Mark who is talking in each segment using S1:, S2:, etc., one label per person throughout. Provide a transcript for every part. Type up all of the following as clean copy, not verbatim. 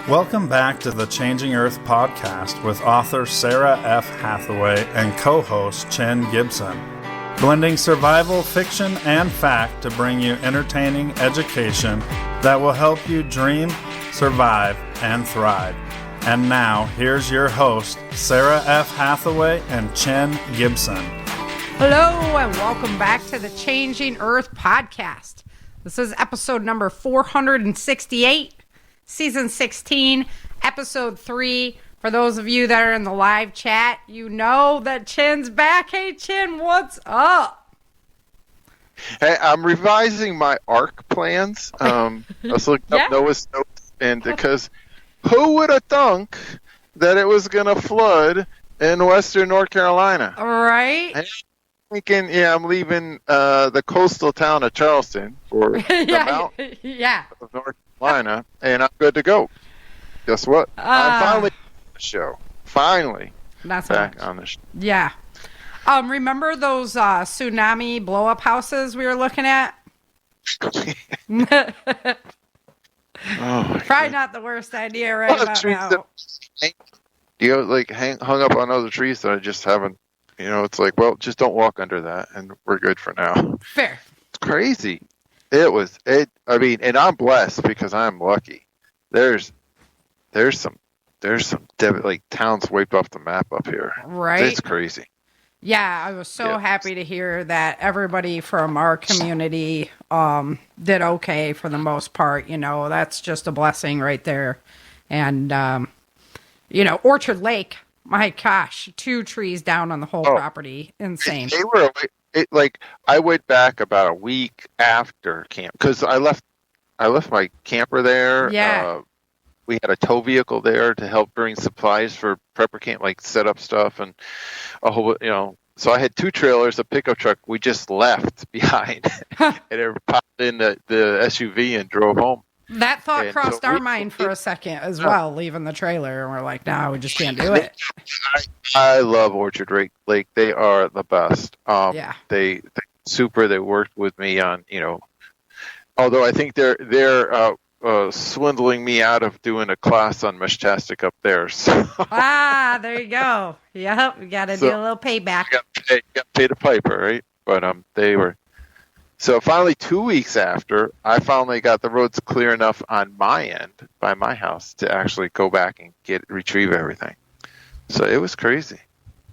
S1: Welcome back to the Changing Earth podcast with author Sarah F. Hathaway and co-host Chen Gibson. Blending survival, fiction, and fact to bring you entertaining education that will help you dream, survive, and thrive. And now, here's your host, Sarah F. Hathaway and Chen Gibson.
S2: Hello, and welcome back to the Changing Earth podcast. This is episode number 468. Season 16, Episode 3. For those of you that are in the live chat, you know that Chin's back. Hey, Chin, what's up?
S3: Hey, I'm revising my ARC plans. I was looking up Noah's notes, and because who would have thunk that it was going to flood in western North Carolina?
S2: All right.
S3: And I'm thinking, I'm leaving the coastal town of Charleston for the mountain of North Carolina, and I'm good to go. Guess what? I'm finally on the show. Finally.
S2: That's
S3: back on the show.
S2: Yeah. Remember those tsunami blow-up houses we were looking at? Probably not the worst idea about now.
S3: Hung up on other trees that I just haven't, it's like, well, just don't walk under that, and we're good for now.
S2: Fair.
S3: It's crazy. And I'm blessed because I'm lucky. There's some towns wiped off the map up here.
S2: Right.
S3: It's crazy.
S2: Yeah, I was so happy to hear that everybody from our community did okay for the most part. That's just a blessing right there. And, Orchard Lake, my gosh, 2 trees down on the whole property. Insane.
S3: They were I went back about a week after camp because I left my camper there.
S2: Yeah.
S3: We had a tow vehicle there to help bring supplies for prepper camp, like set up stuff and a whole, So I had 2 trailers, a pickup truck. We just left behind, and it popped in the SUV and drove home.
S2: That thought crossed our mind for a second as well, leaving the trailer, and we're like, no, we just can't do it.
S3: I love Orchard Lake. They are the best. They super. They worked with me on, although I think they're swindling me out of doing a class on Meshtastic up there. So.
S2: There you go. Yep, you got to do a little payback.
S3: Got to pay the piper, right? But they were. So finally, 2 weeks after, I finally got the roads clear enough on my end, by my house, to actually go back and retrieve everything. So it was crazy.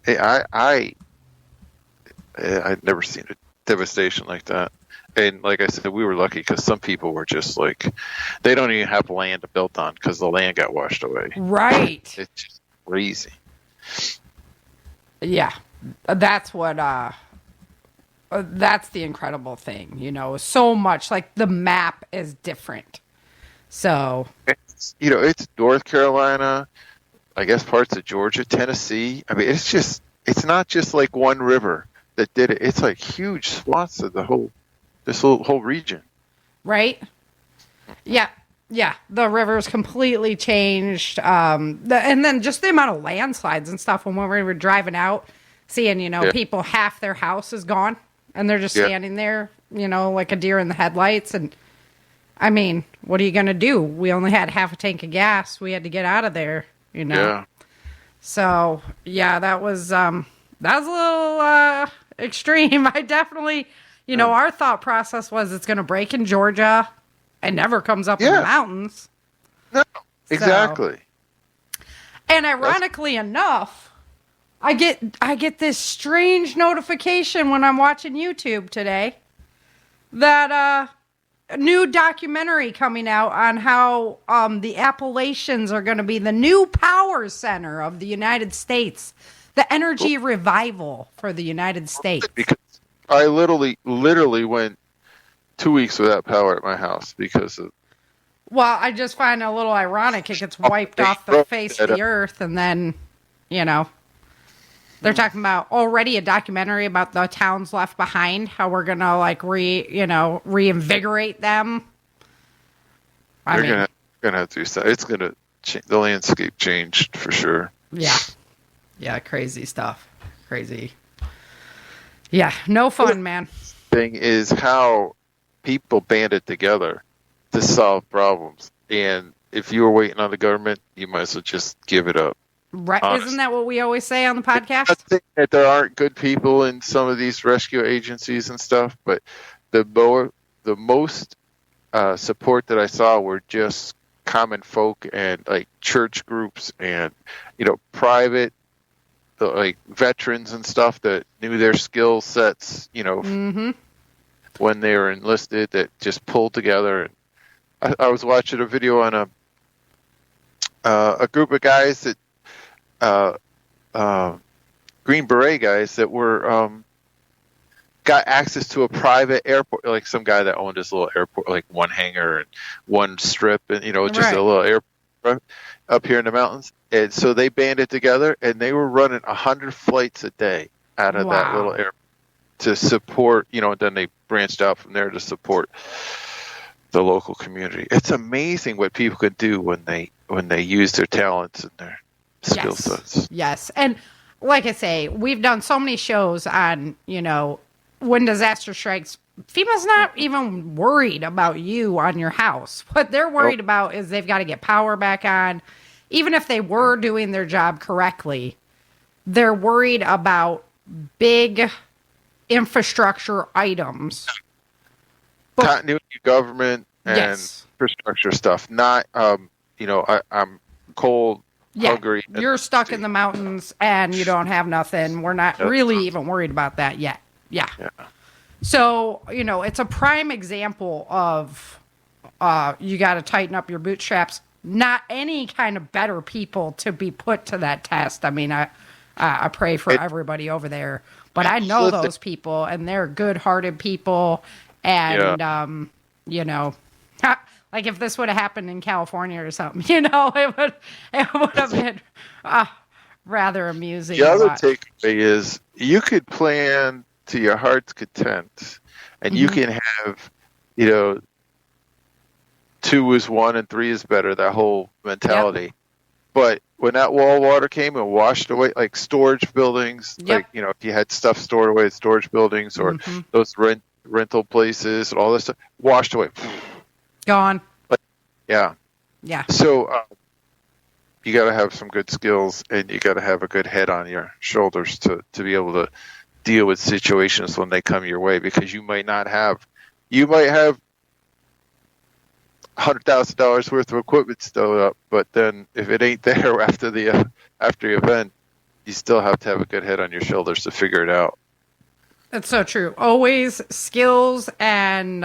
S3: I'd never seen a devastation like that. And like I said, we were lucky because some people were just like, they don't even have land to build on because the land got washed away.
S2: Right.
S3: It's just crazy.
S2: Yeah. That's what... that's the incredible thing, so much like the map is different. So,
S3: it's North Carolina, I guess parts of Georgia, Tennessee. I mean, it's not just like one river that did it. It's like huge swaths of this whole region.
S2: Right. Yeah. Yeah. The river's completely changed. And then just the amount of landslides and stuff when we were driving out, seeing, people, half their house is gone. And they're just standing there, like a deer in the headlights. And, I mean, what are you going to do? We only had half a tank of gas. We had to get out of there,
S3: Yeah.
S2: So, that was a little extreme. I definitely, our thought process was it's going to break in Georgia. It never comes up in the mountains.
S3: No, exactly.
S2: And ironically enough... I get this strange notification when I'm watching YouTube today that a new documentary coming out on how the Appalachians are going to be the new power center of the United States, the energy revival for the United States.
S3: Because I literally went 2 weeks without power at my house because of...
S2: Well, I just find it a little ironic. It gets wiped off the face of the earth, and then, they're talking about already a documentary about the towns left behind, how we're going to reinvigorate them.
S3: They're going to have to do stuff. It's going to change. The landscape changed for sure.
S2: Yeah. Yeah. Crazy stuff. Crazy. Yeah. No fun, man.
S3: Thing is how people banded together to solve problems. And if you were waiting on the government, you might as well just give it up.
S2: Right?
S3: Honest.
S2: Isn't that what we always say on the podcast?
S3: I'm not saying that there aren't good people in some of these rescue agencies and stuff, but the most support that I saw were just common folk and like church groups and private like veterans and stuff that knew their skill sets when they were enlisted, that just pulled together. And I was watching a video on a group of guys that Green Beret guys that were got access to a private airport, like some guy that owned this little airport, like one hangar and one strip, and just a little airport up here in the mountains. And so they banded together, and they were running 100 flights a day out of that little airport to support. And then they branched out from there to support the local community. It's amazing what people can do when they use their talents and their skill sets.
S2: Yes, and like I say, we've done so many shows on when disaster strikes. FEMA's not even worried about you on your house. What they're worried about is they've got to get power back on. Even if they were doing their job correctly, they're worried about big infrastructure items.
S3: Continuity of government and infrastructure stuff. Not, I'm cold, hungry.
S2: You're stuck in the mountains and you don't have nothing. We're not really even worried about that yet. Yeah. So, it's a prime example of you got to tighten up your bootstraps. Not any kind of better people to be put to that test. I mean, I pray for everybody over there, but I know those people, and they're good-hearted people. And, like if this would have happened in California or something, it would have been rather amusing.
S3: The other takeaway is you could plan to your heart's content, and you can have, 2 is 1 and 3 is better, that whole mentality. Yep. But when that wall water came and washed away, like storage buildings, like, if you had stuff stored away at storage buildings or those rental places and all this stuff, washed away.
S2: Gone.
S3: But, yeah. So you got to have some good skills, and you got to have a good head on your shoulders to be able to deal with situations when they come your way, because you might have $100,000 worth of equipment still up, but then if it ain't there after the event, you still have to have a good head on your shoulders to figure it out.
S2: That's so true. Always skills and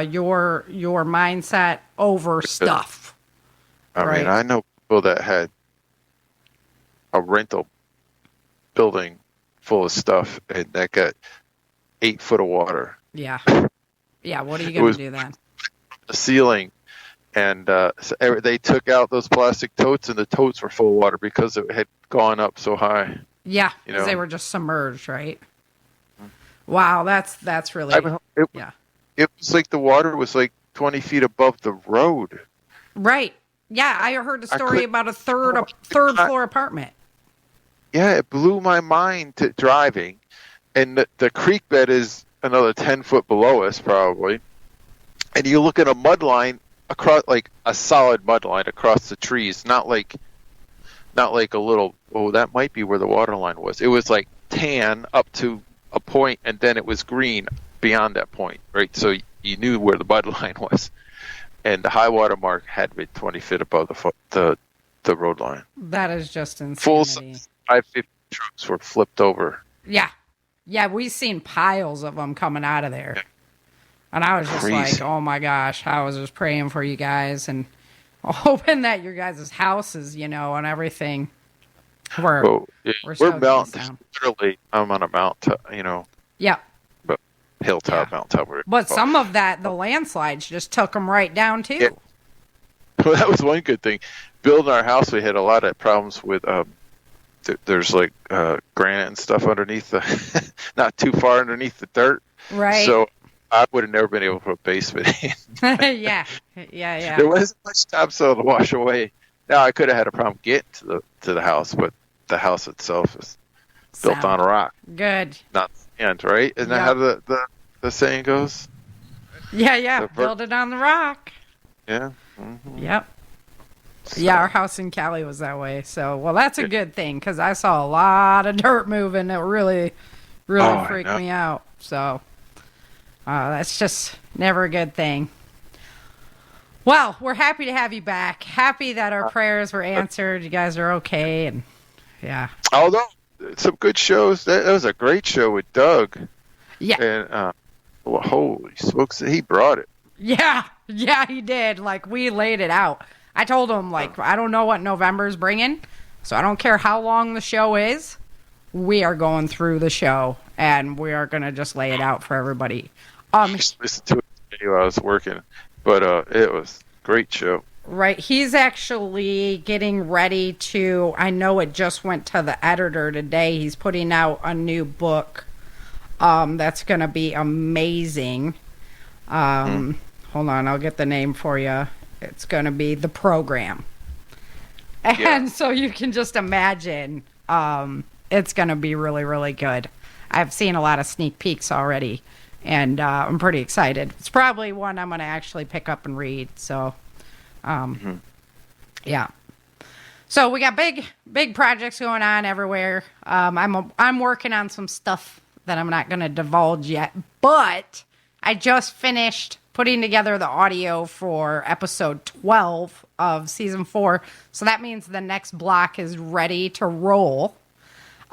S2: your mindset over stuff.
S3: I mean, I know people that had a rental building full of stuff, and that got 8 foot of water.
S2: Yeah. What are you going to do then?
S3: The ceiling. And so they took out those plastic totes, and the totes were full of water because it had gone up so high.
S2: Yeah, because they were just submerged, right? Wow, that's really...
S3: It was like the water was like 20 feet above the road.
S2: Right. Yeah, I heard a story about a third floor apartment.
S3: Yeah, it blew my mind to driving. And the creek bed is another 10 foot below us, probably. And you look at a mud line across, like a solid mud line across the trees, not like a little, that might be where the water line was. It was like tan up to a point, and then it was green beyond that point, right? So you knew where the mud line was. And the high water mark had been 20 feet above the road line.
S2: That is just insanity.
S3: Full size 550 trucks were flipped over.
S2: Yeah, we've seen piles of them coming out of there. And I was just like, oh my gosh, I was just praying for you guys and hoping that your guys' houses, and everything we're
S3: mountain. Literally, I'm on a mountain,
S2: Yeah.
S3: But hilltop, mountaintop.
S2: But some of the landslides just took them right down too.
S3: Yeah. Well, that was one good thing. Building our house, we had a lot of problems with. There's like granite and stuff underneath not too far underneath the dirt.
S2: Right.
S3: So I would have never been able to put a basement in.
S2: Yeah.
S3: There wasn't much topsoil to wash away. Now I could have had a problem getting to the house, but the house itself is built on rock.
S2: Good.
S3: Not sand, right? Isn't that how the saying goes?
S2: Yeah. Build it on the rock.
S3: Yeah. Mm-hmm.
S2: Yep.
S3: So.
S2: Yeah, our house in Cali was that way. So, well, that's a good thing because I saw a lot of dirt moving. It really freaked me out. So, that's just never a good thing. Well, we're happy to have you back. Happy that our prayers were answered. You guys are okay, and yeah.
S3: Although some good shows. That was a great show with Doug.
S2: Yeah.
S3: And well, holy smokes, he brought it.
S2: Yeah, he did. Like, we laid it out. I told him, like, I don't know what November's bringing, so I don't care how long the show is. We are going through the show, and we are going to just lay it out for everybody.
S3: Just listened to it while I was working, but it was a great show.
S2: Right. He's actually getting ready to, I know it just went to the editor today. He's putting out a new book that's going to be amazing. Hold on, I'll get the name for you. It's going to be The Program. And so you can just imagine it's going to be really, really good. I've seen a lot of sneak peeks already, and I'm pretty excited. It's probably one I'm going to actually pick up and read. So, yeah. So we got big projects going on everywhere. I'm working on some stuff that I'm not going to divulge yet, but I just finished putting together the audio for episode 12 of season 4. So that means the next block is ready to roll.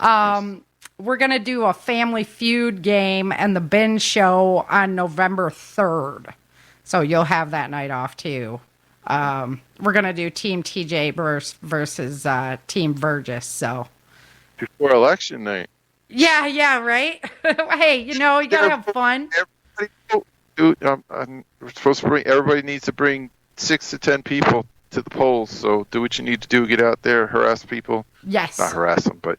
S2: We're going to do a Family Feud game and the binge show on November 3rd. So you'll have that night off too. We're going to do Team TJ versus Team Burgess. So
S3: Before election night.
S2: Yeah, right? Hey, you got to have fun.
S3: We're supposed to everybody needs to bring 6 to 10 people to the polls. So do what you need to do. Get out there, harass people.
S2: Yes.
S3: Not harass them, but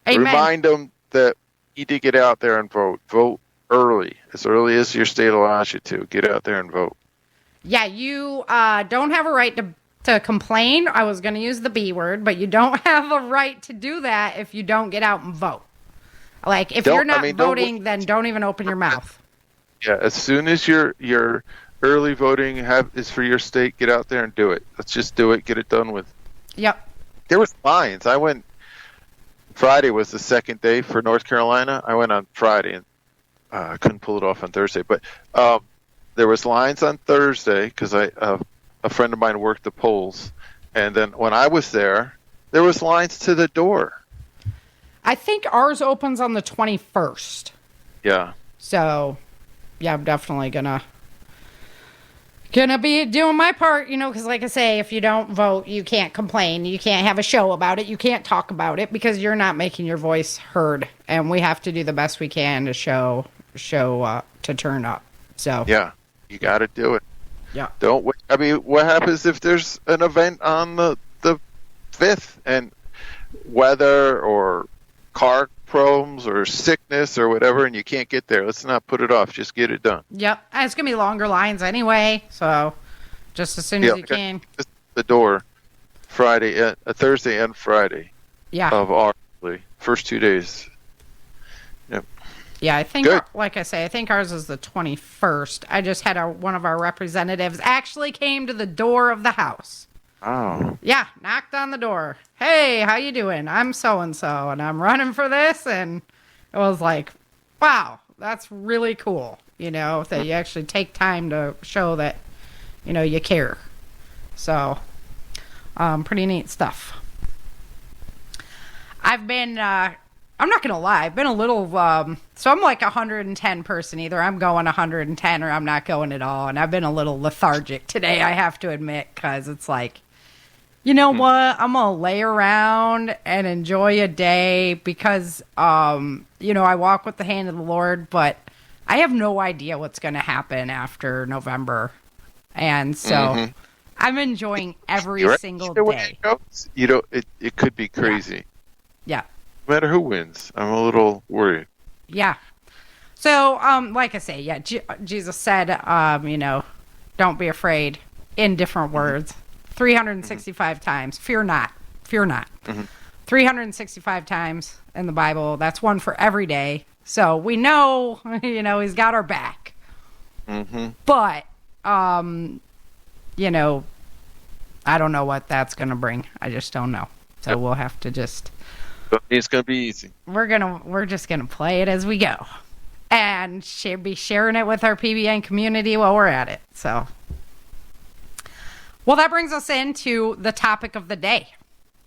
S2: Amen.
S3: Remind them that you need to get out there and vote. Vote early as your state allows you to. Get out there and vote.
S2: Yeah, you don't have a right to complain. I was going to use the B word, but you don't have a right to do that if you don't get out and vote. Like, if you're not voting, then don't even open your mouth.
S3: Yeah, as soon as your early voting is for your state, get out there and do it. Let's just do it. Get it done with.
S2: Yep.
S3: There was lines. I went. Friday was the second day for North Carolina. I went on Friday and I couldn't pull it off on Thursday. But there was lines on Thursday because a friend of mine worked the polls, and then when I was there was lines to the door.
S2: I think ours opens on the 21st.
S3: Yeah.
S2: So, yeah, I'm definitely gonna be doing my part, because like I say, if you don't vote, you can't complain. You can't have a show about it. You can't talk about it because you're not making your voice heard. And we have to do the best we can to show to turn up. So
S3: yeah, you got to do it.
S2: Yeah.
S3: Don't wait. I mean, what happens if there's an event on the 5th and weather or car problems or sickness or whatever, and you can't get there? Let's not put it off. Just get it done.
S2: Yep. And it's going to be longer lines anyway, so just as soon as you can.
S3: Just the door Thursday and Friday.
S2: Yeah.
S3: Of our first 2 days. Yep.
S2: Yeah, I think, like I say, I think ours is the 21st. I just had one of our representatives actually came to the door of the house.
S3: Oh.
S2: Yeah, knocked on the door. Hey, how you doing? I'm so-and-so, and I'm running for this. And it was like, wow, that's really cool, that you actually take time to show that, you care. So, pretty neat stuff. I've been, I'm not going to lie, I've been a little, so I'm like 110 person. Either I'm going 110 or I'm not going at all. And I've been a little lethargic today, I have to admit, because it's like, you know what? I'm going to lay around and enjoy a day because, I walk with the hand of the Lord, but I have no idea what's going to happen after November. And so I'm enjoying every single day.
S3: It could be crazy.
S2: Yeah.
S3: No matter who wins, I'm a little worried.
S2: Yeah. So, like I say, yeah, Jesus said, don't be afraid in different words. 365 times. Fear not. 365 times in the Bible. That's one for every day. So we know, he's got our back. But, I I don't know what that's going to bring. I just don't know. So we'll have to just...
S3: It's going to be easy.
S2: We're just going to play it as we go. And be sharing it with our PBN community while we're at it. So, well, that brings us into the topic of the day.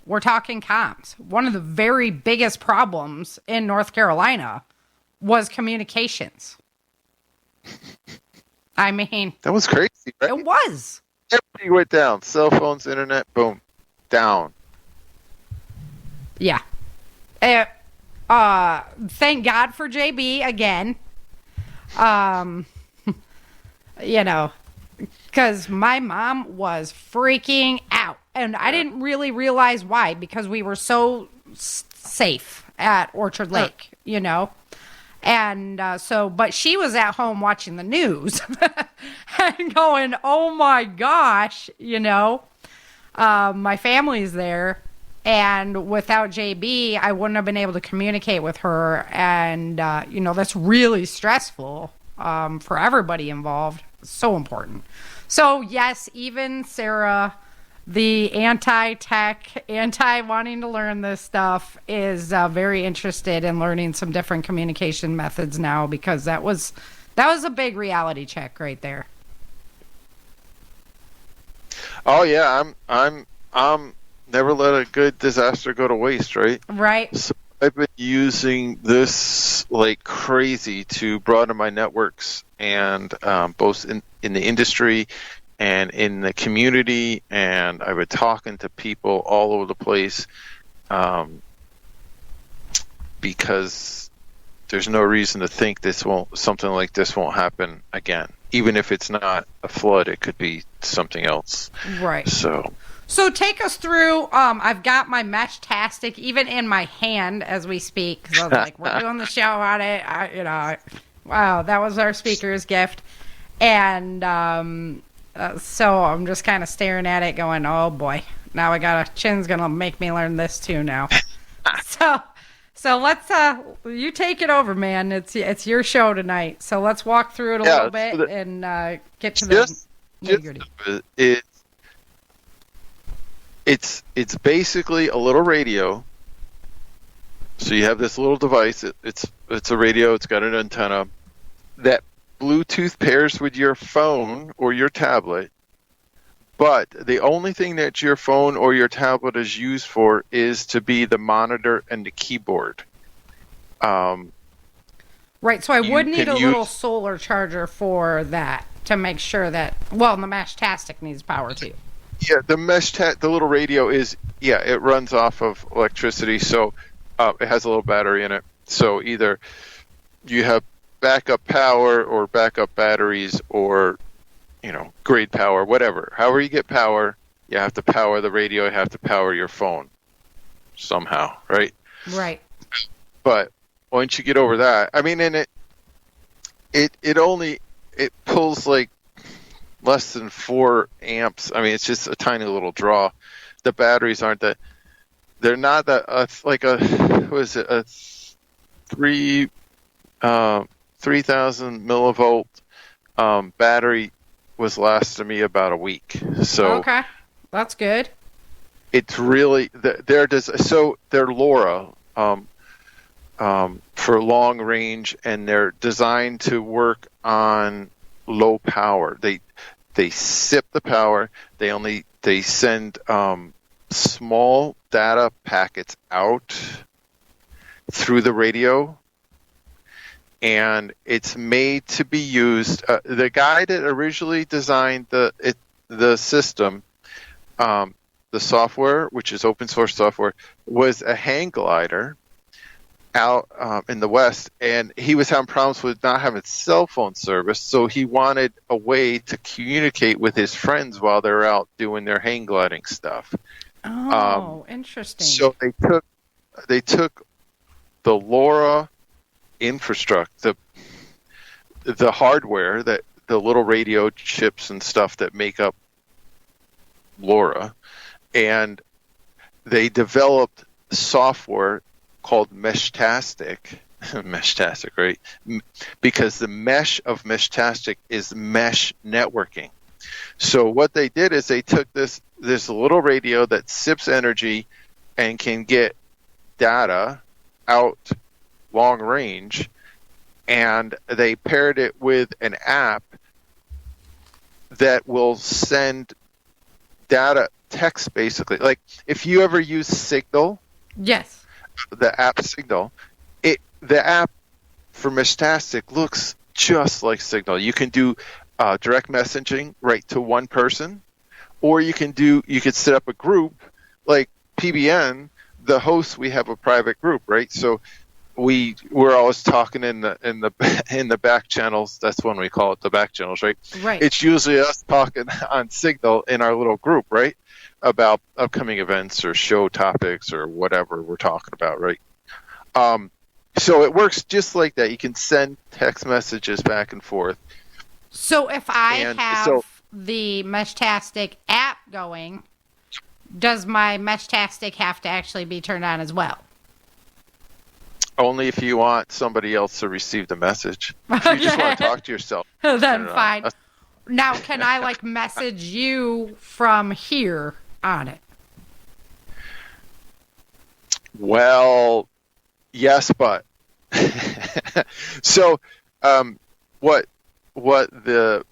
S2: We're talking comms. One of the very biggest problems in North Carolina was communications. I mean...
S3: That was crazy, right?
S2: It was.
S3: Everything went down. Cell phones, internet, boom, down.
S2: Yeah. Thank God for JB again. You know, because my mom was freaking out. And I didn't really realize why, because we were so safe at Orchard Lake, you know. And but she was at home watching the news and going, oh my gosh, you know, my family's there. And without JB, I wouldn't have been able to communicate with her. And, you know, that's really stressful for everybody involved. So important. So, yes, even Sarah, the anti-tech, anti-wanting to learn this stuff, is very interested in learning some different communication methods now, because that was a big reality check right there.
S3: Oh, yeah, I'm never let a good disaster go to waste, right?
S2: Right.
S3: So I've been using this like crazy to broaden my networks, and both in the industry and in the community, and I've been talking to people all over the place, because there's no reason to think something like this won't happen again. Even if it's not a flood, it could be something else.
S2: Right.
S3: So
S2: take us through. I've got my Meshtastic even in my hand as we speak, because I was like, we're doing the show on it. Wow, that was our speaker's gift. And so I'm just kind of staring at it going, oh boy, now Chin's going to make me learn this too now. So let's, you take it over, man. It's your show tonight. So let's walk through it a little bit and get to the nitty-gritty. It's basically a little radio. So you have this little device. It's a radio. It's got an antenna that Bluetooth pairs with your phone or your tablet. But the only thing that your phone or your tablet is used for is to be the monitor and the keyboard. Right. So I would need a little solar charger for that to make sure that. Well, the Meshtastic needs power too.
S3: Yeah, the little radio it runs off of electricity, so it has a little battery in it. So either you have backup power or backup batteries, or grid power, whatever. However you get power, you have to power the radio, you have to power your phone somehow, right?
S2: Right.
S3: But once you get over that, I mean, and it pulls like less than 4 amps. I mean, it's just a tiny little draw. The batteries they're not that, like a 3,000 millivolt battery was lasting me about a week. So
S2: okay, that's good.
S3: It's really, they're LoRa for long range, and they're designed to work on low power. They sip the power. They send small data packets out through the radio, and it's made to be used. The guy that originally designed the system, the software, which is open source software, was a hang glider out in the West, and he was having problems with not having cell phone service, so he wanted a way to communicate with his friends while they're out doing their hang gliding stuff.
S2: Oh, interesting.
S3: So they took the LoRa infrastructure, the hardware, that the little radio chips and stuff that make up LoRa, and they developed software called Meshtastic. Meshtastic, right? Because the mesh of Meshtastic is mesh networking. So what they did is they took this there's a little radio that sips energy and can get data out long range, and they paired it with an app that will send data text, basically. Like if you ever use Signal,
S2: Yes.
S3: the app Signal, the app for Meshtastic looks just like Signal. You can do direct messaging right to one person, or you could set up a group like PBN. The hosts, we have a private group, right? So we're always talking in the back channels. That's when we call it the back channels, right?
S2: Right.
S3: It's usually us talking on Signal in our little group, right, about upcoming events or show topics or whatever we're talking about, right? So it works just like that. You can send text messages back and forth.
S2: So if I have the Meshtastic app going, does my Meshtastic have to actually be turned on as well?
S3: Only if you want somebody else to receive the message. If you just want to talk to yourself,
S2: then fine. Now, can I like message you from here on it?
S3: Well, yes, but so what the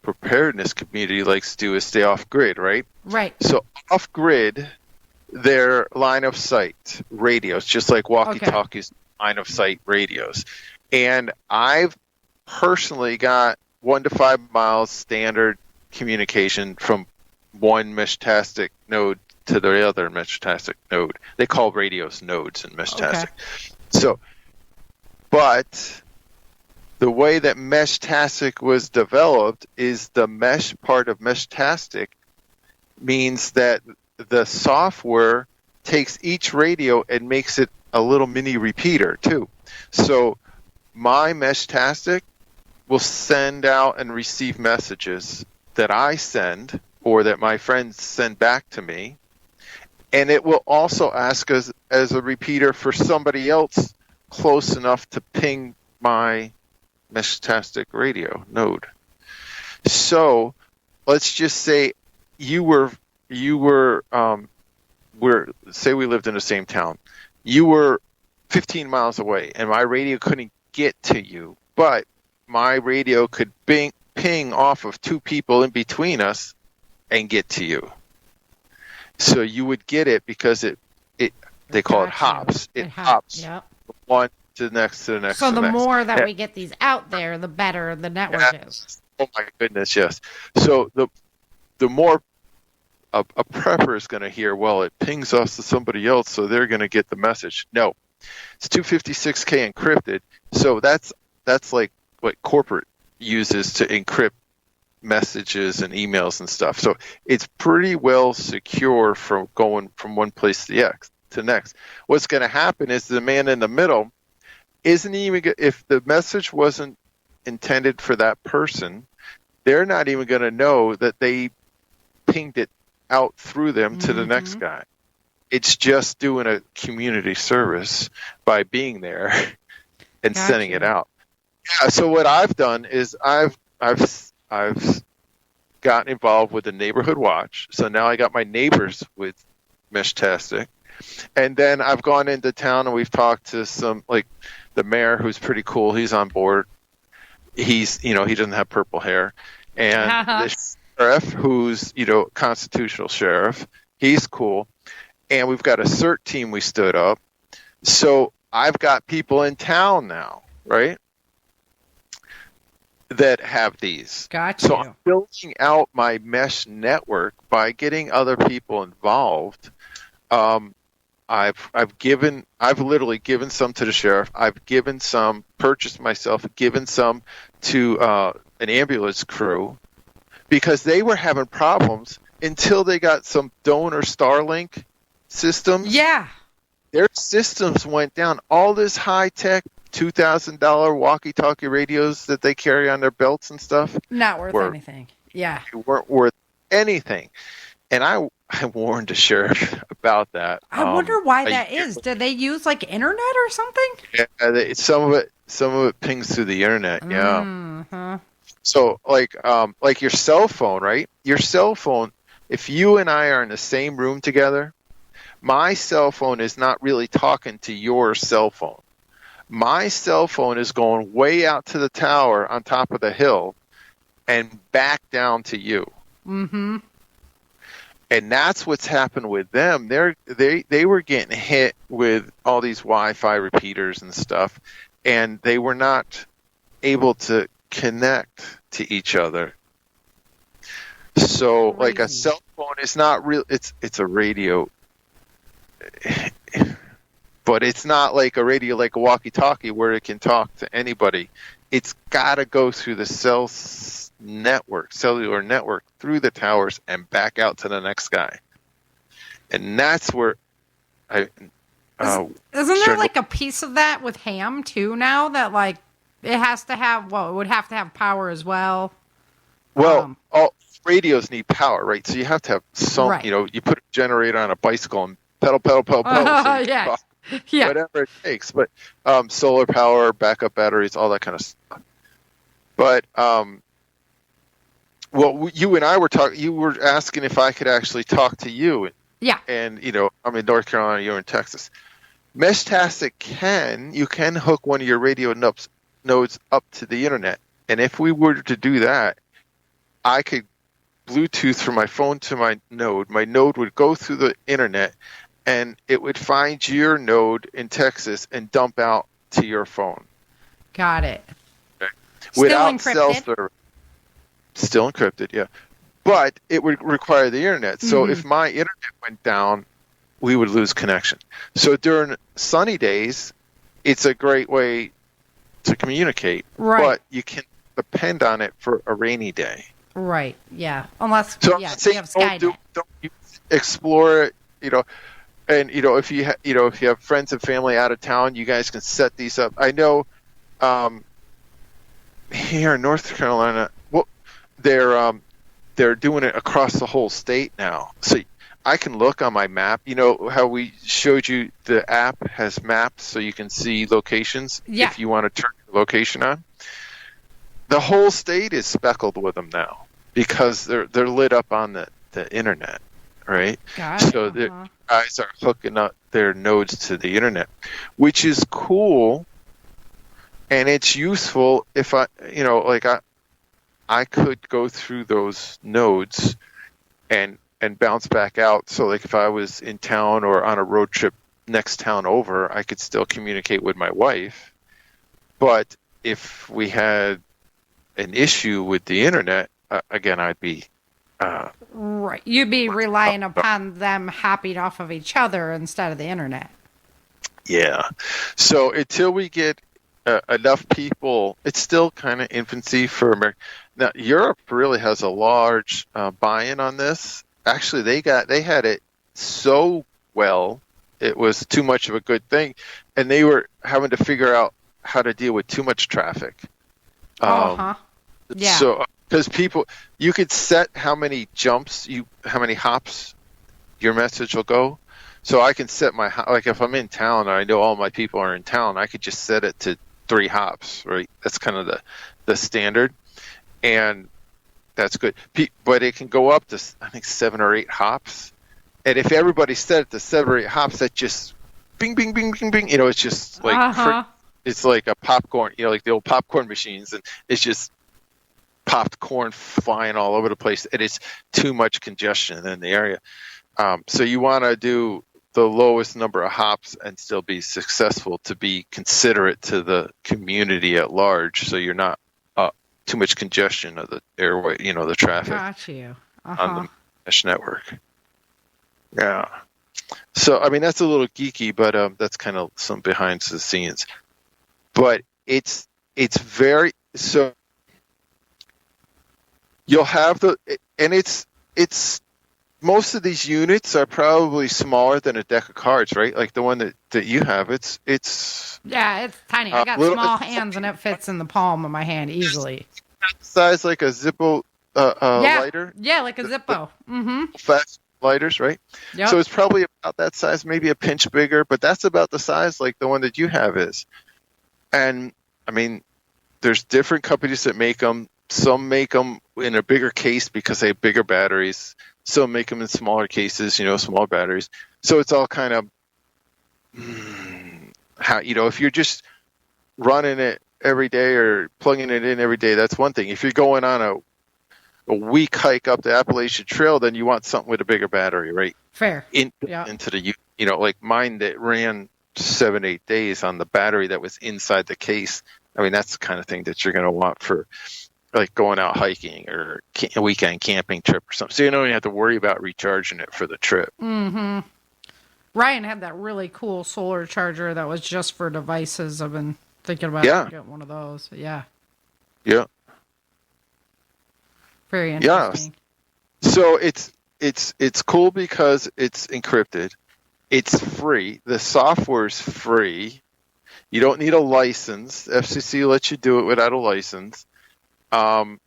S3: preparedness community likes to do is stay off grid, right?
S2: Right.
S3: So off grid, they're line of sight radios, just like walkie-talkies, line of sight radios. And I've personally got 1 to 5 miles standard communication from one Meshtastic node to the other Meshtastic node. They call radios nodes in Meshtastic. Okay. So, but the way that Meshtastic was developed is the mesh part of Meshtastic means that the software takes each radio and makes it a little mini repeater too. So my Meshtastic will send out and receive messages that I send or that my friends send back to me. And it will also ask us as a repeater for somebody else close enough to ping my Meshtastic radio node. So let's just say say we lived in the same town. You were 15 miles away, and my radio couldn't get to you, but my radio could ping off of 2 people in between us and get to you. So you would get it because they call it hops. It hops from one to the next to the next.
S2: So
S3: the
S2: the
S3: next.
S2: more that we get these out there, the better the network is.
S3: Oh my goodness, yes. So the more a prepper is going to hear, well, it pings us to somebody else, so they're going to get the message. No, it's 256K encrypted. So that's like what corporate uses to encrypt messages and emails and stuff. So it's pretty well secure from going from one place to the next. What's going to happen is the man in the middle isn't even, if the message wasn't intended for that person, they're not even going to know that they pinged it out through them to the next guy. It's just doing a community service by being there and sending it out. Yeah. So what I've done is I've gotten involved with the neighborhood watch. So now I got my neighbors with Meshtastic, and then I've gone into town and we've talked to some, like the mayor, who's pretty cool. He's on board. He's, he doesn't have purple hair, and the sheriff, who's, constitutional sheriff, he's cool. And we've got a CERT team we stood up. So I've got people in town now, right, that have these.
S2: Gotcha.
S3: So I'm building out my mesh network by getting other people involved. I've literally given some to the sheriff. I've given some, purchased myself, given some to an ambulance crew, because they were having problems until they got some donor Starlink systems.
S2: Yeah.
S3: Their systems went down. All this high-tech $2,000 walkie-talkie radios that they carry on their belts and stuff.
S2: Not worth anything. Yeah.
S3: They weren't worth anything. And I warned the sheriff about that.
S2: I wonder why that is. Do they use like internet or something?
S3: Yeah, some of it pings through the internet. Yeah.
S2: Mm-hmm.
S3: So like your cell phone, right? Your cell phone, if you and I are in the same room together, my cell phone is not really talking to your cell phone. My cell phone is going way out to the tower on top of the hill and back down to you.
S2: Mm-hmm.
S3: And that's what's happened with them. They were getting hit with all these Wi-Fi repeaters and stuff, and they were not able to connect to each other. So, like a cell phone is not real. It's a radio, but it's not like a radio, like a walkie-talkie, where it can talk to anybody. It's got to go through the cellular network, through the towers and back out to the next guy. And that's where
S2: isn't there like a piece of that with ham too now, that like it has to have, it would have to have power as well?
S3: Well, all radios need power, right? So you have to have some,
S2: right.
S3: You put a generator on a bicycle and pedal, so
S2: yes. Yeah.
S3: whatever it takes. But solar power, backup batteries, all that kind of stuff. But you and I were talking. You were asking if I could actually talk to you.
S2: Yeah.
S3: And I'm in North Carolina. You're in Texas. Meshtastic you can hook one of your radio nodes up to the internet, and if we were to do that, I could Bluetooth from my phone to my node. My node would go through the internet, and it would find your node in Texas and dump out to your phone.
S2: Got it.
S3: Okay.
S2: Still
S3: Without
S2: encrypted.
S3: cell service. Still encrypted, yeah. But it would require the internet. So if my internet went down, we would lose connection. So during sunny days, it's a great way to communicate.
S2: Right.
S3: But you can depend on it for a rainy day.
S2: Right. Yeah. Unless
S3: you
S2: have Skynet.
S3: Don't explore it. And if you have friends and family out of town, you guys can set these up. I know here in North Carolina, they're doing it across the whole state now. So I can look on my map. You know how we showed you the app has maps, so you can see locations if you want to turn your location on. The whole state is speckled with them now because they're lit up on the internet, right? So the guys are hooking up their nodes to the internet, which is cool, and it's useful if I could go through those nodes and bounce back out. So like if I was in town or on a road trip next town over, I could still communicate with my wife. But if we had an issue with the internet, again, I'd be
S2: right. You'd be relying upon them hopping off of each other instead of the internet.
S3: Yeah. So until we get enough people, it's still kind of infancy for America. Now, Europe really has a large buy-in on this. Actually, they had it so well, it was too much of a good thing, and they were having to figure out how to deal with too much traffic.
S2: Yeah.
S3: So, because you could set how many hops your message will go. So I can set like if I'm in town and I know all my people are in town, I could just set it to 3 hops, right? That's kind of the standard, and that's good. But it can go up to, I think, 7 or 8 hops. And if everybody set it to 7 or 8 hops, that just bing, bing, bing, bing, bing. It's just like it's like a popcorn, like the old popcorn machines, and it's just popped corn flying all over the place. And it's too much congestion in the area. So you want to do the lowest number of hops and still be successful, to be considerate to the community at large, so you're not too much congestion of the airway, the traffic.
S2: Got you.
S3: On the mesh network. Yeah. So, I mean, that's a little geeky, but that's kind of some behind the scenes. But it's very, so you'll have and it's most of these units are probably smaller than a deck of cards, right? Like the one that you have, it's
S2: yeah, it's tiny. I got small hands, and it fits in the palm of my hand easily.
S3: Size like a Zippo lighter.
S2: Yeah, like a Zippo.
S3: Fast lighters, right?
S2: Yep.
S3: So it's probably about that size, maybe a pinch bigger, but that's about the size like the one that you have is. And I mean, there's different companies that make them. Some make them in a bigger case because they have bigger batteries. So make them in smaller cases, smaller batteries. So it's all kind of how, if you're just running it every day or plugging it in every day, that's one thing. If you're going on a week hike up the Appalachian Trail, then you want something with a bigger battery, right?
S2: Fair.
S3: Into the, like mine that ran 7-8 days on the battery that was inside the case. I mean, that's the kind of thing that you're going to want for like going out hiking or a weekend camping trip or something. So you don't even have to worry about recharging it for the trip.
S2: Mm-hmm. Ryan had that really cool solar charger that was just for devices. I've been thinking about getting one of those. Yeah.
S3: Yeah.
S2: Very interesting.
S3: Yeah. So it's cool because it's encrypted. It's free. The software's free. You don't need a license. FCC lets you do it without a license.
S2: And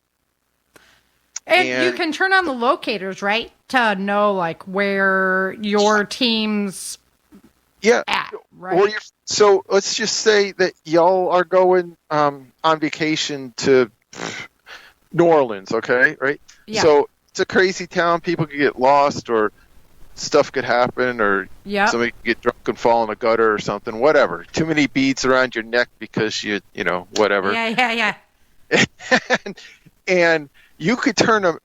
S2: you can turn on the locators, right? To know like where your team's at, right?
S3: So let's just say that y'all are going on vacation to New Orleans, okay? Right?
S2: Yeah.
S3: So it's a crazy town. People could get lost or stuff could happen or somebody could get drunk and fall in a gutter or something, whatever. Too many beads around your neck because you whatever.
S2: Yeah.
S3: And you could turn them.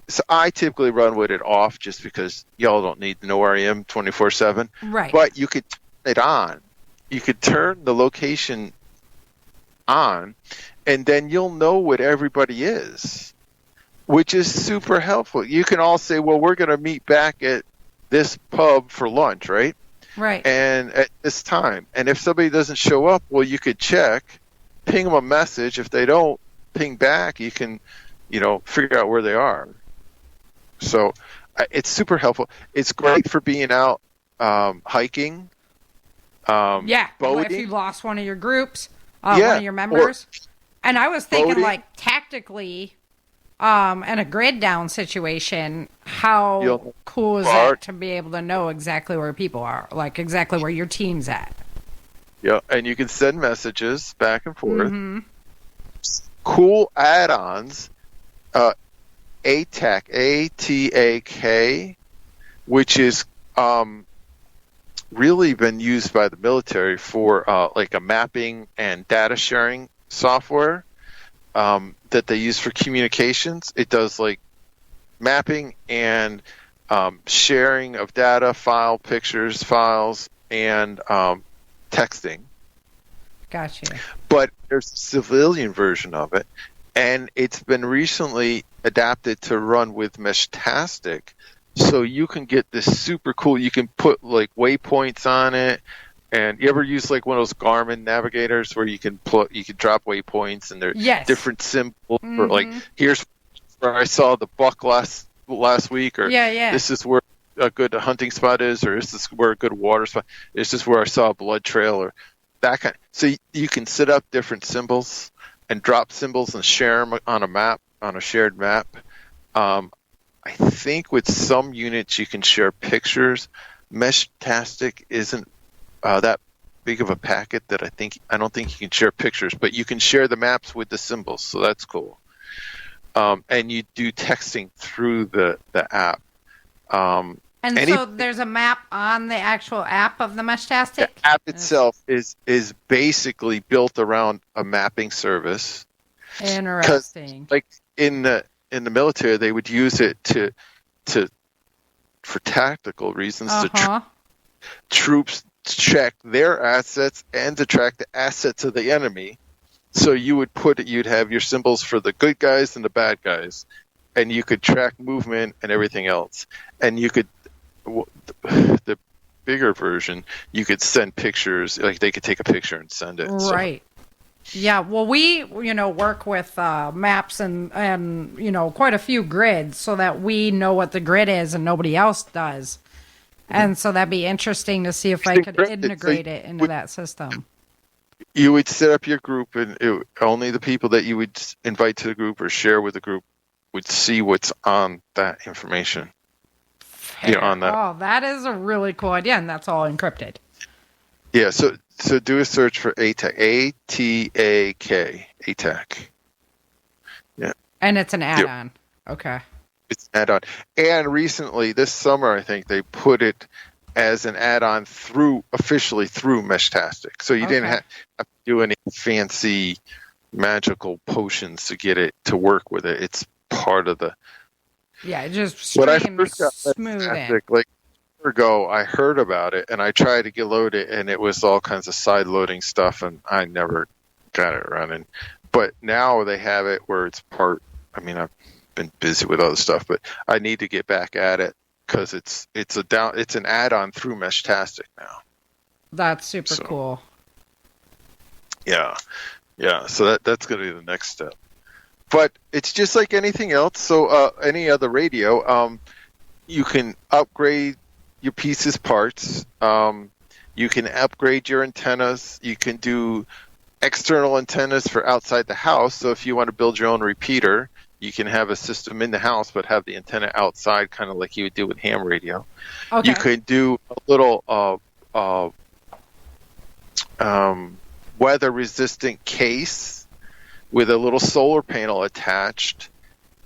S3: So I typically run with it off just because y'all don't need to know where I am 24/7.
S2: Right.
S3: But you could turn it on. You could turn the location on, and then you'll know what everybody is, which is super helpful. You can all say, well, we're going to meet back at this pub for lunch, right?
S2: Right.
S3: And at this time. And if somebody doesn't show up, well, you could check, ping them a message. If they don't ping back, you can, figure out where they are. So it's super helpful. It's great for being out hiking.
S2: Boating. If you lost one of your groups, one of your members. And I was thinking, like, tactically, in a grid down situation, how cool is that to be able to know exactly where people are, like exactly where your team's at?
S3: Yeah, and you can send messages back and forth. Mm-hmm. Cool add-ons. ATAK, A-T-A-K, which is really been used by the military for like a mapping and data sharing software that they use for communications. It does like mapping and sharing of data, pictures, files, and texting.
S2: Gotcha.
S3: But there's a civilian version of it, and it's been recently adapted to run with Meshtastic, so you can get this super cool. You can put like waypoints on it, and you ever use like one of those Garmin navigators where you can drop waypoints and they're different symbols for like here's where I saw the buck last week, or this is where a good hunting spot is, or this is where a good water spot. This is where I saw a blood trail, or that kind. So you can set up different symbols and drop symbols and share them on a map, on a shared map. I think with some units you can share pictures. Meshtastic isn't that big of a packet that I don't think you can share pictures, but you can share the maps with the symbols, so that's cool. And you do texting through the app.
S2: So there's a map on the actual app of the Meshtastic?
S3: The app itself is basically built around a mapping service.
S2: Interesting.
S3: Like in the military, they would use it for tactical reasons to troops check their assets and to track the assets of the enemy. So you'd have your symbols for the good guys and the bad guys, and you could track movement and everything else. And you could, the bigger version, you could send pictures, like they could take a picture and send it.
S2: Right. So. Yeah. Well, we, work with maps and quite a few grids so that we know what the grid is and nobody else does. And so that'd be interesting to see if I could integrate it into that system.
S3: You would set up your group, and only the people that you would invite to the group or share with the group would see what's on that information. On that.
S2: Oh, that is a really cool idea, and that's all encrypted.
S3: Yeah, so do a search for ATAK, A-T-A-K, ATAK. Yeah.
S2: And it's an add-on. Yep. Okay.
S3: It's an add-on. And recently, this summer, I think they put it as an add-on officially through Meshtastic. So you didn't have to do any fancy magical potions to get it to work with it. It's part of the.
S2: Yeah, it just
S3: When I
S2: streams
S3: first got
S2: smooth in.
S3: Meshtastic, like a year ago, I heard about it and I tried to get load it, and it was all kinds of side loading stuff, and I never got it running. But now they have it where it's part. I mean, I've been busy with other stuff, but I need to get back at it because it's an add-on through Meshtastic now.
S2: That's super cool.
S3: Yeah. So that's going to be the next step. But it's just like anything else. So any other radio, you can upgrade your pieces parts. You can upgrade your antennas. You can do external antennas for outside the house. So if you want to build your own repeater, you can have a system in the house but have the antenna outside, kind of like you would do with ham radio. Okay. You could do a little weather-resistant case with a little solar panel attached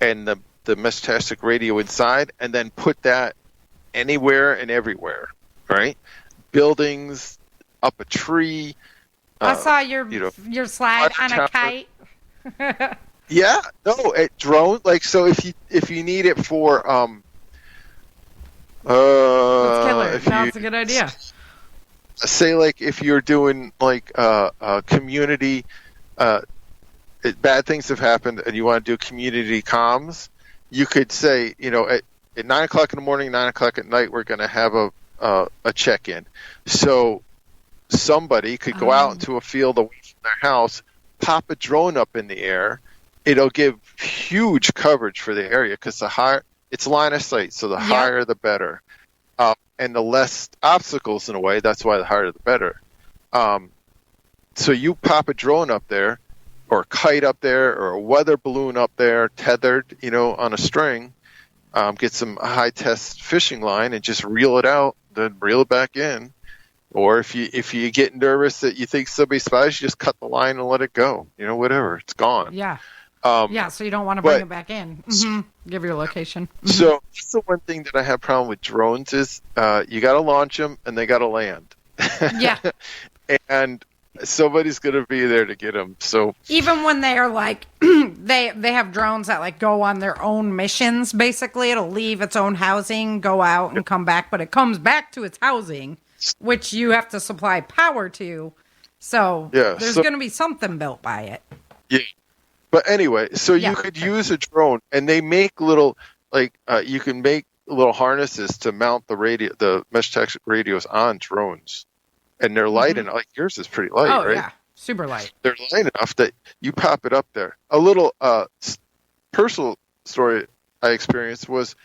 S3: and the Meshtastic radio inside, and then put that anywhere and everywhere, right? Buildings, up a tree.
S2: I saw your slide on a kite.
S3: Yeah, no, it drone. Like, so if you need it for
S2: Let's kill it. That's a good idea.
S3: Say, like, if you're doing like community, bad things have happened, and you want to do community comms, you could say, at 9 o'clock in the morning, 9 o'clock at night, we're going to have a check-in. So somebody could go out into a field away from their house, pop a drone up in the air. It'll give huge coverage for the area because it's line of sight, so the higher the better, and the less obstacles in a way. That's why the higher the better. So you pop a drone up there, or a kite up there, or a weather balloon up there, tethered, on a string. Get some high test fishing line and just reel it out, then reel it back in. Or if you get nervous that you think somebody spies, you just cut the line and let it go. Whatever, it's gone.
S2: Yeah. So you don't want to bring it back in. Mm-hmm. Give your location. Mm-hmm.
S3: So that's the one thing that I have problem with drones is you got to launch them and they got to land.
S2: Yeah.
S3: And somebody's going to be there to get them. So
S2: even when they are like, they have drones that like go on their own missions. Basically, it'll leave its own housing, go out and come back, but it comes back to its housing, which you have to supply power to. So there's going to be something built by it.
S3: Yeah. But anyway, so you could use a drone, and they make little, you can make little harnesses to mount the Meshtastic radios on drones, and they're light enough. Like yours is pretty light, right? Oh yeah,
S2: super light.
S3: They're light enough that you pop it up there. A little personal story I experienced was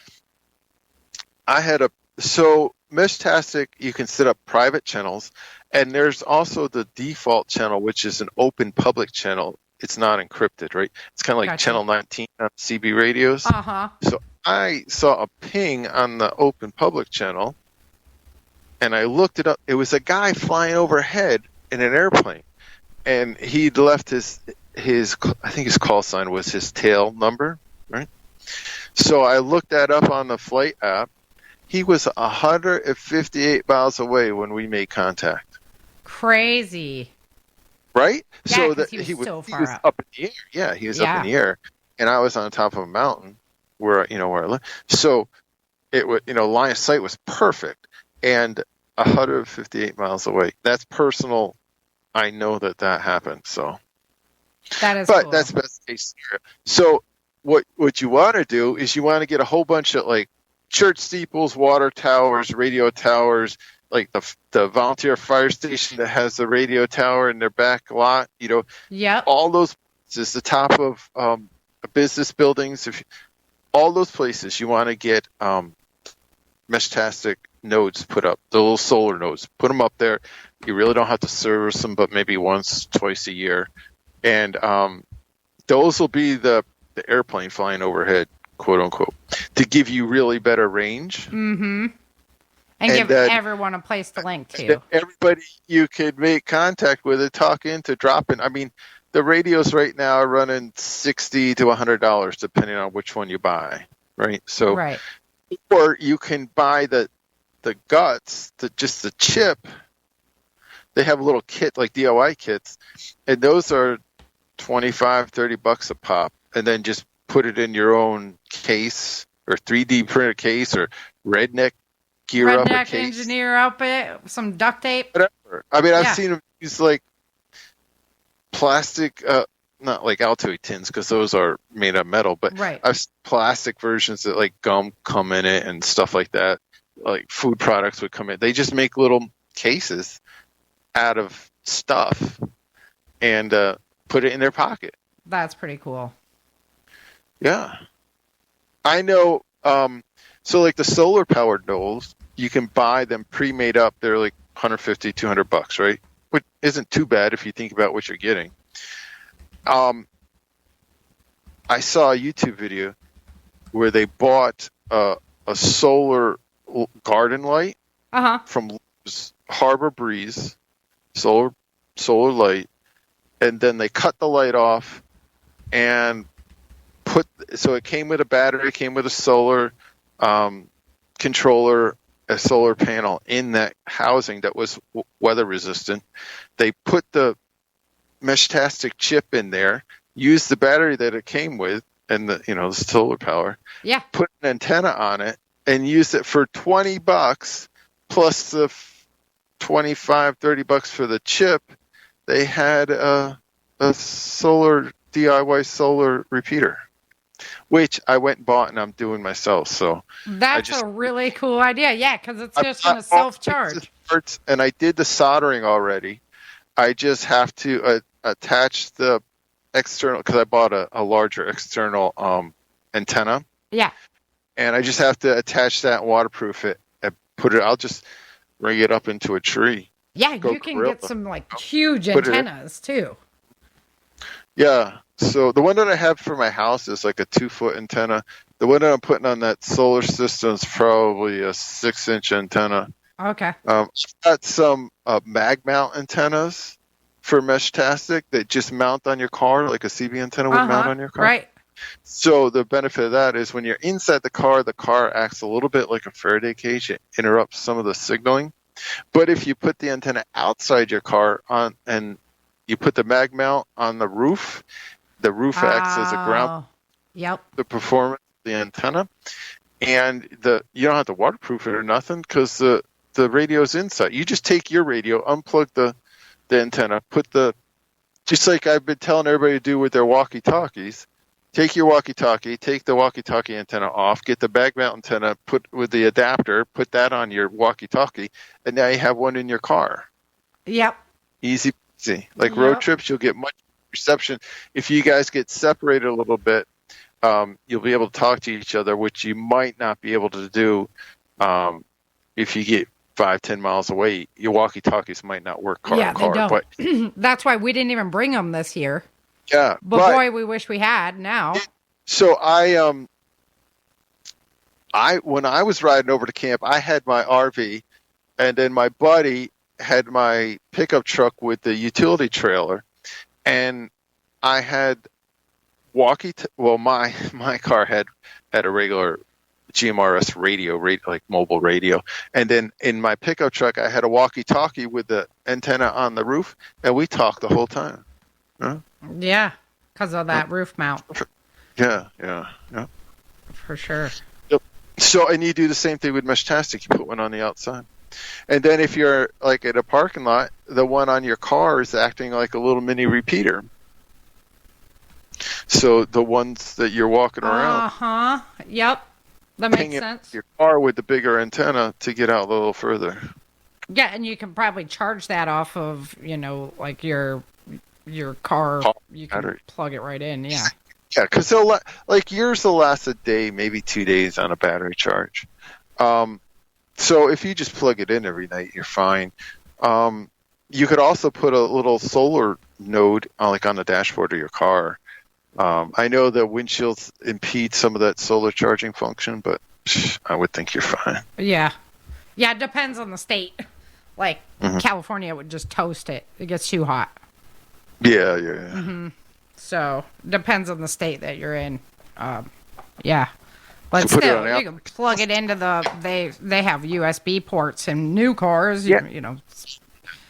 S3: Meshtastic, you can set up private channels, and there's also the default channel, which is an open public channel. It's not encrypted, right? It's kind of like Channel 19 on CB radios.
S2: Uh-huh.
S3: So I saw a ping on the open public channel, and I looked it up. It was a guy flying overhead in an airplane, and he'd left his I think his call sign was his tail number, right? So I looked that up on the flight app. He was 158 miles away when we made contact.
S2: Crazy.
S3: Right?
S2: Yeah, so that he was
S3: up in the air. Yeah, he was up in the air, and I was on top of a mountain where I lived. So it was, line of sight was perfect, and 158 miles away. That's personal. I know that happened. So
S2: that is,
S3: but that's best case scenario. So what you want to do is you want to get a whole bunch of like church steeples, water towers, radio towers. Like the volunteer fire station that has the radio tower in their back lot, all those places, the top of business buildings, all those places, you want to get Meshtastic nodes put up, the little solar nodes. Put them up there. You really don't have to service them, but maybe once, twice a year. And those will be the airplane flying overhead, quote unquote, to give you really better range.
S2: Mm-hmm. And give everyone a place to link to.
S3: Everybody you could make contact with it, talk into, drop in. I mean, the radios right now are running $60 to $100, depending on which one you buy. right? So,
S2: Right.
S3: or you can buy the guts, just the chip. They have a little kit, like DIY kits, and those are $25-$30 a pop, and then just put it in your own case or 3D printed case or redneck gear up a
S2: Redneck
S3: case.
S2: engineer up it, some duct tape.
S3: Whatever. I mean, I've
S2: Yeah.
S3: seen them use like plastic, not like Altoid tins because those are made of metal, but
S2: Right.
S3: I've seen plastic versions that like gum come in it and stuff like that. Like food products would come in. They just make little cases out of stuff and put it in their pocket.
S2: That's pretty cool.
S3: Yeah. I know. So like the solar powered Knowles, you can buy them pre-made up. They're like $150-$200, right? Which isn't too bad if you think about what you're getting. I saw a YouTube video where they bought a solar garden light from Harbor Breeze, solar light, and then they cut the light off and so it came with a battery, came with a solar controller, a solar panel in that housing that was weather resistant. They put the Meshtastic chip in there, used the battery that it came with, and the solar power.
S2: Yeah.
S3: Put an antenna on it and used it for $20 plus the $25-$30 for the chip. They had a solar DIY solar repeater, which I went and bought and I'm doing myself. So
S2: that's a really cool idea. Yeah, because it's just going to self-charge.
S3: And I did the soldering already. I just have to attach the external, because I bought a larger external antenna.
S2: Yeah.
S3: And I just have to attach that and waterproof it and put it. I'll just ring it up into a tree.
S2: Yeah, you can get some like huge antennas too.
S3: Yeah. So the one that I have for my house is like a 2-foot antenna. The one that I'm putting on that solar system is probably a 6-inch antenna.
S2: Okay.
S3: I've got some mag mount antennas for Meshtastic that just mount on your car, like a CB antenna would mount on your car.
S2: Right.
S3: So the benefit of that is when you're inside the car acts a little bit like a Faraday cage. It interrupts some of the signaling. But if you put the antenna outside your car on and you put the mag mount on the roof acts as a ground.
S2: Yep.
S3: The performance of the antenna, and you don't have to waterproof it or nothing because the radio's inside. You just take your radio, unplug the antenna, just like I've been telling everybody to do with their walkie-talkies. Take your walkie-talkie, take the walkie-talkie antenna off, get the mag mount antenna, put with the adapter, put that on your walkie-talkie, and now you have one in your car.
S2: Yep.
S3: Easy peasy. Like road trips, you'll get much reception. If you guys get separated a little bit, you'll be able to talk to each other, which you might not be able to do if you get 5-10 miles away. Your walkie-talkies might not work car to car.
S2: They don't.
S3: But
S2: that's why we didn't even bring them this year.
S3: Yeah,
S2: but boy, we wish we had now.
S3: So I when I was riding over to camp, I had my RV, and then my buddy had my pickup truck with the utility trailer, and I had my car had a regular GMRS radio, like mobile radio, and then in my pickup truck I had a walkie-talkie with the antenna on the roof, and we talked the whole time. Huh?
S2: Yeah, because of that roof mount.
S3: Yeah.
S2: For sure.
S3: Yep. So, and you do the same thing with Meshtastic. You put one on the outside. And then if you're like at a parking lot, the one on your car is acting like a little mini repeater. So the ones that you're walking around.
S2: Yep. That makes sense.
S3: Your car with the bigger antenna to get out a little further.
S2: Yeah, and you can probably charge that off of, like your car. You can battery. Plug it right in. Yeah.
S3: Yeah, because like yours will last a day, maybe 2 days on a battery charge. So if you just plug it in every night, you're fine. You could also put a little solar node on the dashboard of your car. I know that windshields impede some of that solar charging function, but I would think you're fine.
S2: Yeah. Yeah, it depends on the state. Like California would just toast it. It gets too hot.
S3: Yeah.
S2: Mm-hmm. So depends on the state that you're in. Yeah. But
S3: So put it
S2: still,
S3: on
S2: you
S3: Apple.
S2: can plug it into they have USB ports in new cars.
S3: Yeah.
S2: You know.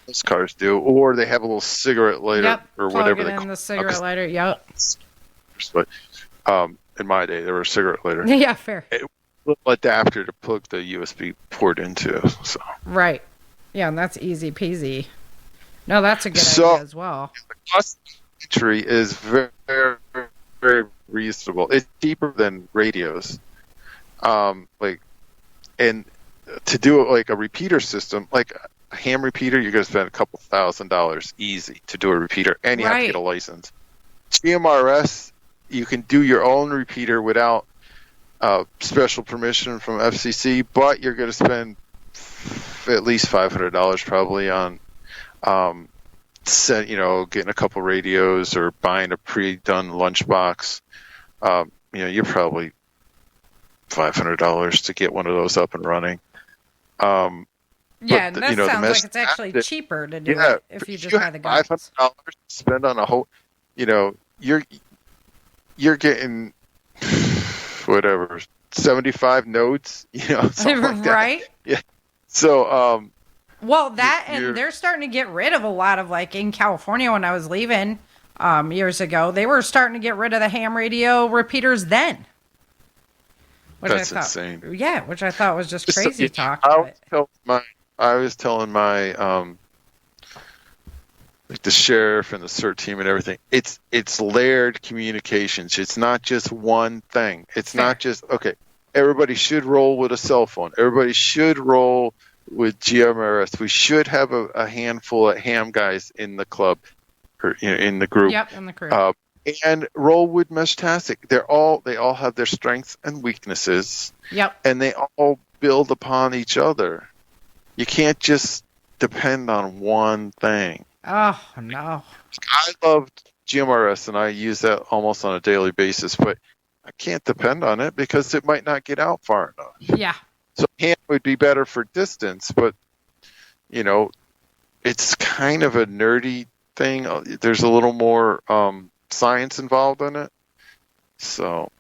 S3: Most cars do, or they have a little cigarette lighter
S2: Yep.
S3: or
S2: Plug
S3: whatever
S2: it
S3: they
S2: in
S3: call
S2: the cigarette lighter. Yep.
S3: it. But in my day, there were a cigarette lighter.
S2: Yeah, fair.
S3: A little adapter to plug the USB port into. So
S2: Right. Yeah, and that's easy peasy. No, that's a good
S3: So-
S2: idea as well.
S3: the cost of entry is very, very reasonable. It's cheaper than radios. And to do it like a repeater system, like a ham repeater, you're going to spend a couple $1,000 easy to do a repeater, and you have to
S2: Right.
S3: get a license. GMRS, you can do your own repeater without special permission from FCC, but you're going to spend at least $500 probably on getting a couple radios or buying a pre-done lunchbox. You're probably $500 to get one of those up and running.
S2: Yeah, and that
S3: the
S2: sounds
S3: mesh
S2: like it's actually
S3: tactic-
S2: cheaper to do it if you just buy the
S3: have
S2: guns.
S3: $500 to spend on a whole, you're getting whatever 75 nodes, something like that.
S2: Right?
S3: Yeah. So,
S2: Well, that
S3: you're-
S2: and they're starting to get rid of a lot of, like, in California when I was leaving years ago, they were starting to get rid of the ham radio repeaters then. Which
S3: that's
S2: I thought,
S3: insane.
S2: Yeah, which I thought was just
S3: So,
S2: crazy talk.
S3: I was telling my like the sheriff and the CERT team and everything. It's layered communications. It's not just one thing. It's
S2: Fair.
S3: not just okay. Everybody should roll with a cell phone. Everybody should roll with GMRS. We should have a handful of ham guys in the club or in the group.
S2: Yep, in the crew.
S3: And roll with Meshtastic. They all have their strengths and weaknesses.
S2: Yep.
S3: And they all build upon each other. You can't just depend on one thing.
S2: Oh, no.
S3: I loved GMRS and I use that almost on a daily basis, but I can't depend on it because it might not get out far enough.
S2: Yeah.
S3: So ham would be better for distance, but it's kind of a nerdy thing. There's a little more science involved in it. So,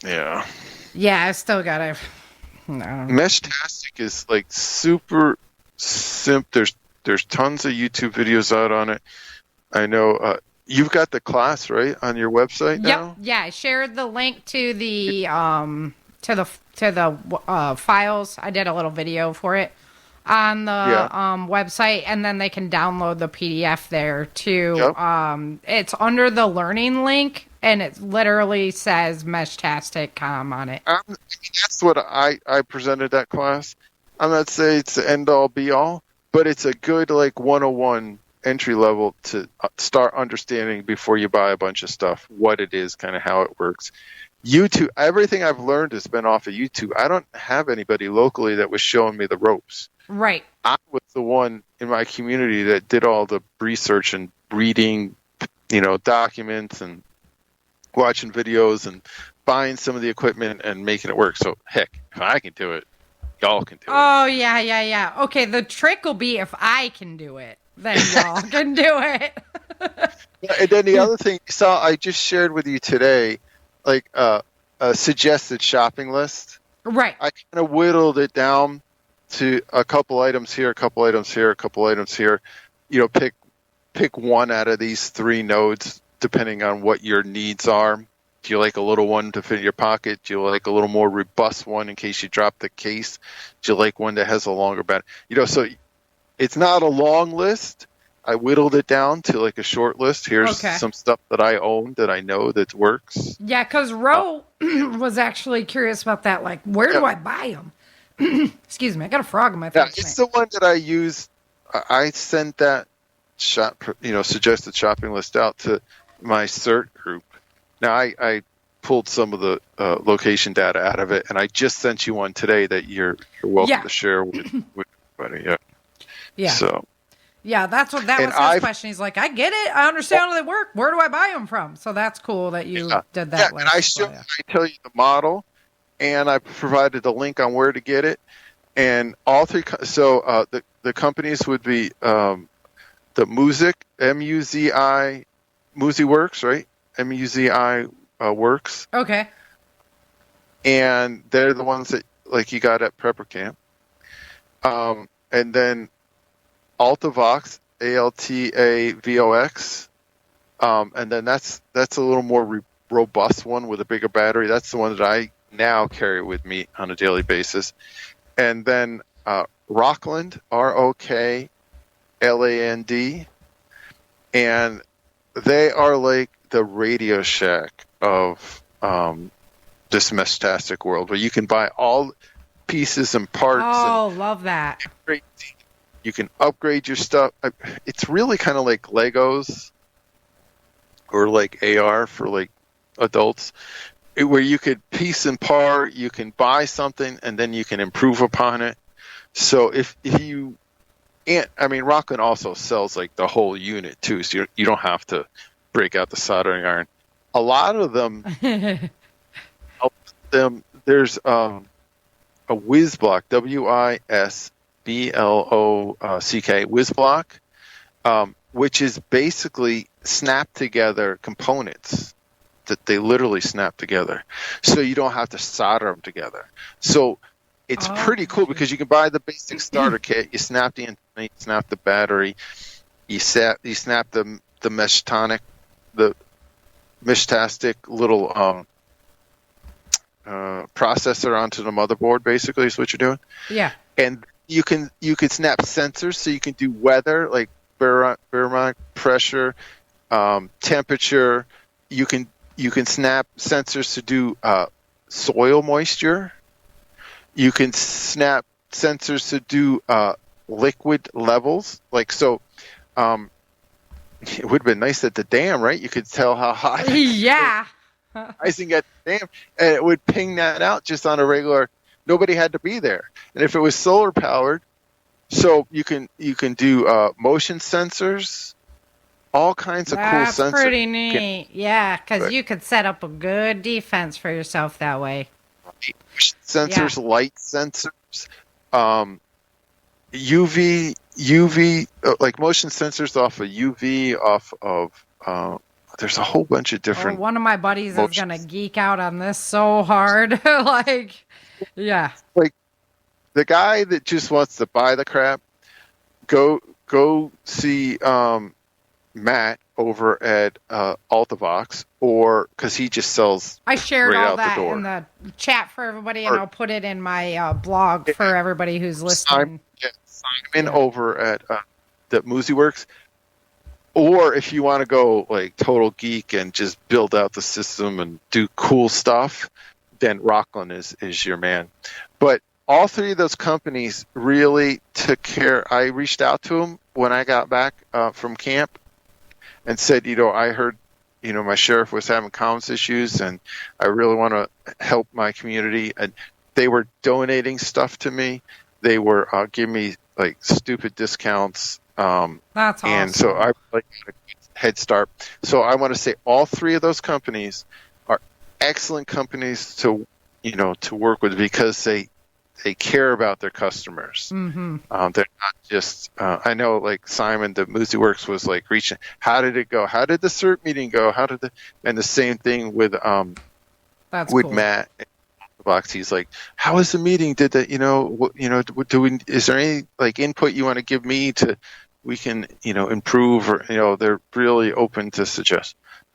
S3: yeah.
S2: Yeah, I still got to... No.
S3: Meshtastic is like super simple. There's tons of YouTube videos out on it. I know you've got the class right on your website now.
S2: Yep. Yeah, I shared the link to the files. I did a little video for it on the website, and then they can download the PDF there too.
S3: Yep.
S2: It's under the learning link, and it literally says Meshtastic.com on it.
S3: That's what I presented that class. I'm not saying it's the end all be all, but it's a good like 101 entry level to start understanding before you buy a bunch of stuff, what it is, kind of how it works. YouTube, everything I've learned has been off of YouTube. I don't have anybody locally that was showing me the ropes.
S2: Right.
S3: I was the one in my community that did all the research and reading, documents and watching videos and buying some of the equipment and making it work. So heck, if I can do it, y'all can do it.
S2: Oh, yeah. Okay, the trick will be if I can do it, then y'all can do it.
S3: And then the other thing you saw, I just shared with you today, like a suggested shopping list.
S2: Right.
S3: I kind of whittled it down to a couple items here, a couple items here, a couple items here. Pick one out of these three nodes, depending on what your needs are. Do you like a little one to fit in your pocket? Do you like a little more robust one in case you drop the case? Do you like one that has a longer battery? So it's not a long list. I whittled it down to like a short list. Here's some stuff that I own that I know that works.
S2: Yeah, because Ro was actually curious about that. Like, where do I buy them? Excuse me, I got a frog in my throat.
S3: Yeah, it's the one that I use. I sent that suggested shopping list out to my CERT group. Now I pulled some of the location data out of it, and I just sent you one today that you're welcome to share with everybody. Yeah.
S2: Yeah.
S3: So.
S2: Yeah, that was his question. He's like, I get it. I understand how they work. Where do I buy them from? So that's cool that you did that.
S3: Yeah, and I tell you the model, and I provided the link on where to get it, and all three. So the companies would be the Music, MUZI, Muzi Works, right? MUZI Works.
S2: Okay.
S3: and they're the ones that like you got at Prepper Camp. And then Altavox, ALTAVOX, and then that's a little more robust one with a bigger battery. That's the one that I now carry with me on a daily basis. And then Rockland, ROKLAND, and they are like the Radio Shack of this Meshtastic world, where you can buy all pieces and parts.
S2: Oh, love that.
S3: You can upgrade your stuff. It's really kind of like Legos or like AR for like adults, where you could piece and part, you can buy something and then you can improve upon it. So if you, Rockland also sells like the whole unit too, so you don't have to break out the soldering iron. A lot of them, there's a WizBlock, WISBLOCK, WizBlock, which is basically snap together components that they literally snap together, so you don't have to solder them together. So it's pretty cool because you can buy the basic starter kit, you snap the antenna, you snap the battery, you snap the Meshtastic little processor onto the motherboard. Basically, is what you're doing.
S2: Yeah.
S3: And you can snap sensors, so you can do weather, like barometric pressure, temperature. You can snap sensors to do soil moisture. You can snap sensors to do liquid levels. Like so, it would have been nice at the dam, right? You could tell how high.
S2: Yeah.
S3: Rising at the dam, and it would ping that out just on a regular. Nobody had to be there, and if it was solar powered, so you can do motion sensors, all kinds of cool sensors.
S2: That's pretty neat. Yeah, because you could set up a good defense for yourself that way.
S3: Sensors, light sensors, UV, like motion sensors off of UV, off of. There's a whole bunch of different.
S2: One of my buddies is gonna geek out on this so hard, like. Yeah. Like
S3: the guy that just wants to buy the crap, go see Matt over at Altavox, or because he just sells.
S2: I shared
S3: right
S2: all
S3: out
S2: that
S3: the door.
S2: in the chat for everybody, and I'll put it in my blog for everybody who's listening.
S3: Simon over at the Moosey Works. Or if you want to go like total geek and just build out the system and do cool stuff, then Rockland is your man. But all three of those companies really took care. I reached out to them when I got back from camp and said, I heard, my sheriff was having comms issues and I really want to help my community. And they were donating stuff to me. They were giving me like stupid discounts.
S2: That's awesome.
S3: And so I like a head start. So I want to say all three of those companies are excellent companies to work with because they care about their customers.
S2: Mm-hmm.
S3: They're not just. I know, like Simon, the Moosey Works was like reaching. How did it go? How did the CERT meeting go? And the same thing with
S2: That's
S3: with
S2: cool.
S3: Matt. Box. He's like, how was the meeting? Did that? Is there any like input you want to give me to? We can improve, or they're really open to suggest.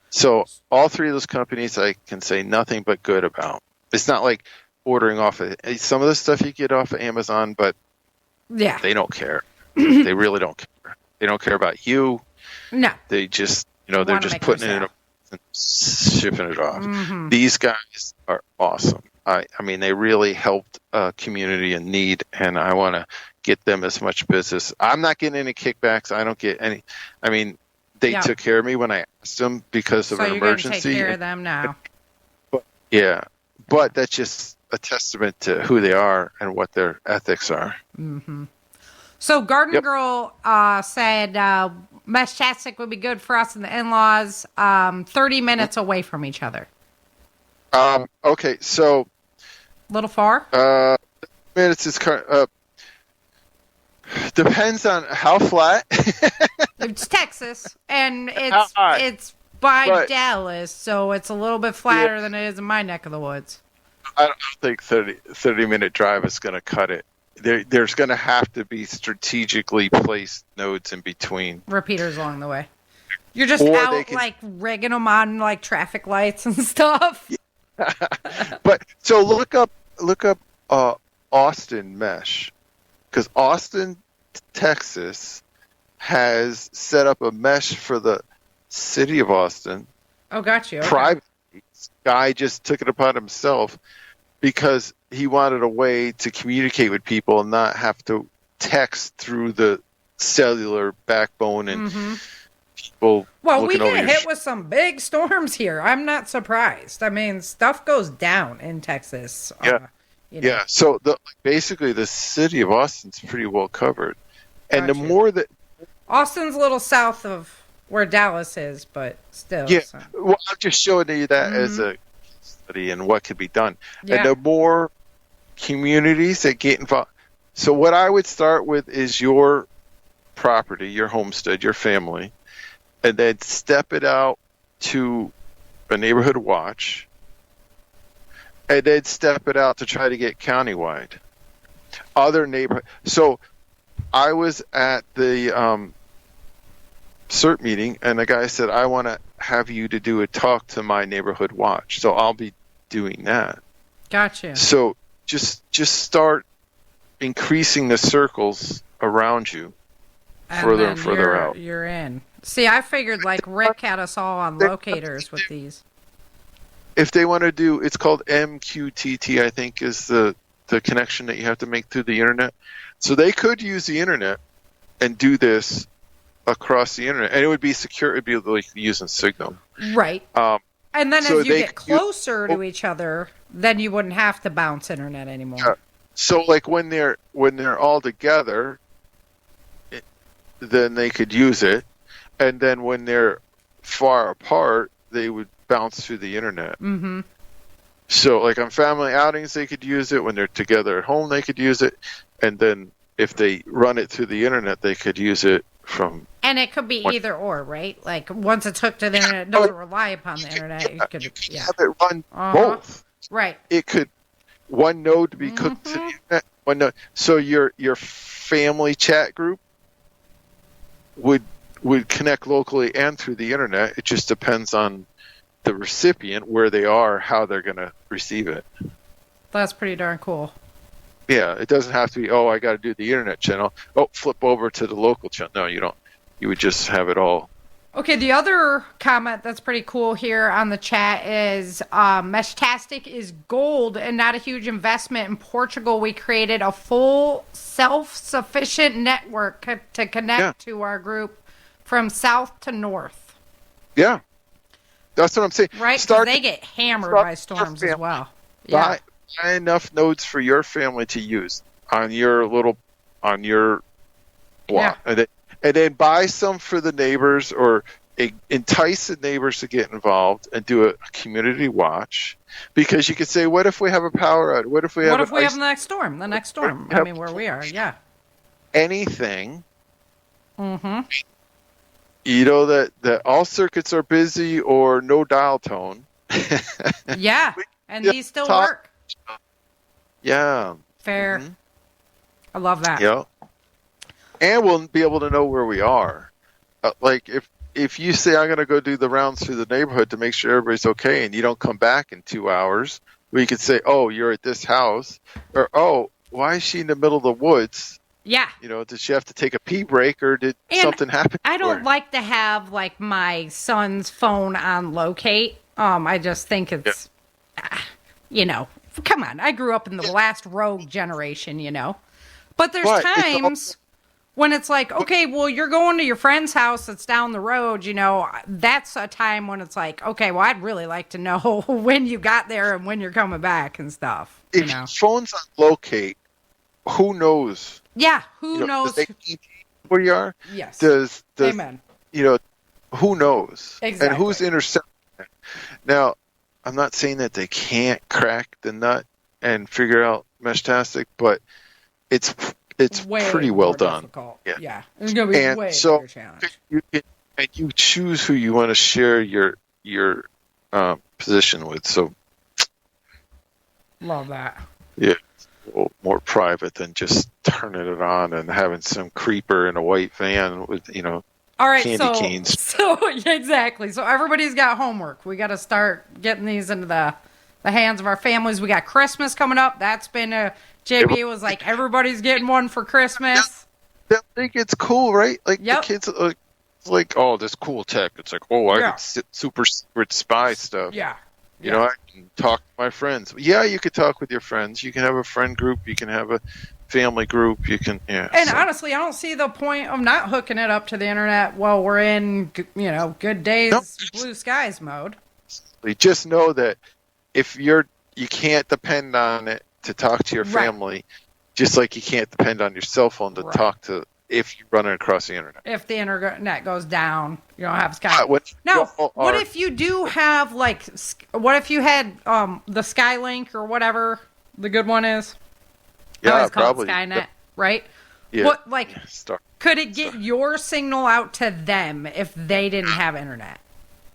S3: So all three of those companies I can say nothing but good about. It's not like ordering off of some of the stuff you get off of Amazon, but
S2: yeah,
S3: they don't care. They really don't care. They don't care about you.
S2: No,
S3: they just they're just putting it in and shipping it off.
S2: Mm-hmm.
S3: These guys are awesome. I mean, they really helped a community in need, and I want to get them as much business. I'm not getting any kickbacks. I don't get any. I mean, they took care of me when I asked them because of an emergency.
S2: So you're going to take care of them now.
S3: But that's just a testament to who they are and what their ethics are.
S2: Mm-hmm. So Garden Girl said Meshtastic would be good for us and the in-laws 30 minutes away from each other.
S3: Okay, so...
S2: A little far?
S3: Minutes is... depends on how flat.
S2: It's Texas, and it's by Dallas, so it's a little bit flatter than it is in my neck of the woods.
S3: I don't think 30-minute drive is going to cut it. There's going to have to be strategically placed nodes in between.
S2: Repeaters along the way. You're just
S3: Or
S2: out like rigging them on like traffic lights and stuff.
S3: But so look up Austin Mesh, because Austin, Texas, has set up a mesh for the city of Austin.
S2: Oh, got you. Okay.
S3: Privately, this guy just took it upon himself because he wanted a way to communicate with people and not have to text through the cellular backbone and people.
S2: Well, we
S3: looking over
S2: get
S3: your
S2: hit with some big storms here. I'm not surprised. I mean, stuff goes down in Texas.
S3: Yeah.
S2: You know.
S3: Yeah. So basically, the city of Austin's pretty well covered, and the
S2: Gotcha.
S3: more that
S2: Austin's a little south of where Dallas is, but still.
S3: yeah,
S2: So.
S3: well, I'm just showing you that as a study and what could be done,
S2: Yeah.
S3: and the more communities that get involved. So what I would start with is your property, your homestead, your family, and then step it out to a neighborhood watch, and then step it out to try to get countywide. Other neighborhood. So I was at the CERT meeting, and the guy said, I want to have you to do a talk to my neighborhood watch. So I'll be doing that.
S2: Gotcha.
S3: So just start increasing the circles around you further and further out.
S2: You're in. See, I figured like Rick had us all on locators with these.
S3: If they want to do, it's called MQTT, I think, is the connection that you have to make through the internet. So they could use the internet and do this across the internet, and it would be secure. It'd be like using Signal.
S2: Right. And then
S3: so
S2: as you get closer to each other, then you wouldn't have to bounce internet anymore.
S3: So like when they're all together, then they could use it, and then when they're far apart, they would bounce through the internet. Mm-hmm. So like on family outings, they could use it. When they're together at home, they could use it, and then if they run it through the internet, they could use it from.
S2: And it could be either or, right? Like once it's hooked to the internet, it doesn't rely upon the internet. It could,
S3: have it run both.
S2: Right.
S3: It could one node be cooked to the internet. One node. So your family chat group would connect locally and through the internet. It just depends on the recipient, where they are, how they're going to receive it.
S2: That's pretty darn cool.
S3: Yeah, it doesn't have to be, I got to do the internet channel. Flip over to the local channel. No, you don't. You would just have it all.
S2: Okay, the other comment that's pretty cool here on the chat is Meshtastic is gold and not a huge investment. In Portugal, we created a full self-sufficient network to connect to our group from south to north.
S3: Yeah. That's what I'm saying.
S2: Right, because they get hammered by storms as well. Yeah.
S3: Buy enough nodes for your family to use on your block. Yeah. And then buy some for the neighbors, or entice the neighbors to get involved and do a community watch. Because you could say, what if we have a power out? What if we have
S2: the next storm? The next storm. I mean, where we are, yeah.
S3: Anything.
S2: Mm-hmm.
S3: You know that all circuits are busy or no dial tone.
S2: Yeah, and these still work.
S3: Yeah.
S2: Fair. Mm-hmm. I love that.
S3: Yeah. And we'll be able to know where we are. Like if you say, I'm going to go do the rounds through the neighborhood to make sure everybody's okay, and you don't come back in 2 hours, we could say, you're at this house, or why is she in the middle of the woods?
S2: Yeah.
S3: Did she have to take a pee break, or did something happen?
S2: I don't like to have like my son's phone on locate. I just think it's, come on. I grew up in the last rogue generation, But there's times when it's like, okay, well, you're going to your friend's house that's down the road, that's a time when it's like, okay, well, I'd really like to know when you got there and when you're coming back and stuff.
S3: If your phone's on locate, who knows?
S2: Yeah, who knows?
S3: Does they where you are?
S2: Yes.
S3: Does
S2: Amen.
S3: Who knows?
S2: Exactly.
S3: And who's intercepting it? Now, I'm not saying that they can't crack the nut and figure out Meshtastic, but it's pretty well done.
S2: Difficult. Yeah. It's going to be way bigger challenge.
S3: You choose who you want to share your position with. So
S2: Love that.
S3: Yeah, it's a little more private than just turning it on and having some creeper in a white van with,
S2: All right,
S3: candy canes.
S2: So exactly. So everybody's got homework. We got to start getting these into the hands of our families. We got Christmas coming up. That's been JB was like, everybody's getting one for Christmas.
S3: I think it's cool, right? Like
S2: Yep.
S3: the kids, it's like, oh, this cool tech. It's like, oh, I
S2: Yeah.
S3: could super secret spy stuff.
S2: Yeah.
S3: You know, I can talk to my friends. Yeah, you could talk with your friends. You can have a friend group. You can have a family group. You can, yeah.
S2: And honestly, I don't see the point of not hooking it up to the internet while we're in, good days, blue skies mode.
S3: Just know that if you can't depend on it to talk to your family, just like you can't depend on your cell phone to talk to if you're running across the internet.
S2: If the internet goes down, you don't have Skype. What if you do have what if you had the Skylink or whatever the good one is?
S3: Yeah,
S2: probably Skynet, right?
S3: Yeah.
S2: What could it get your signal out to them if they didn't have internet?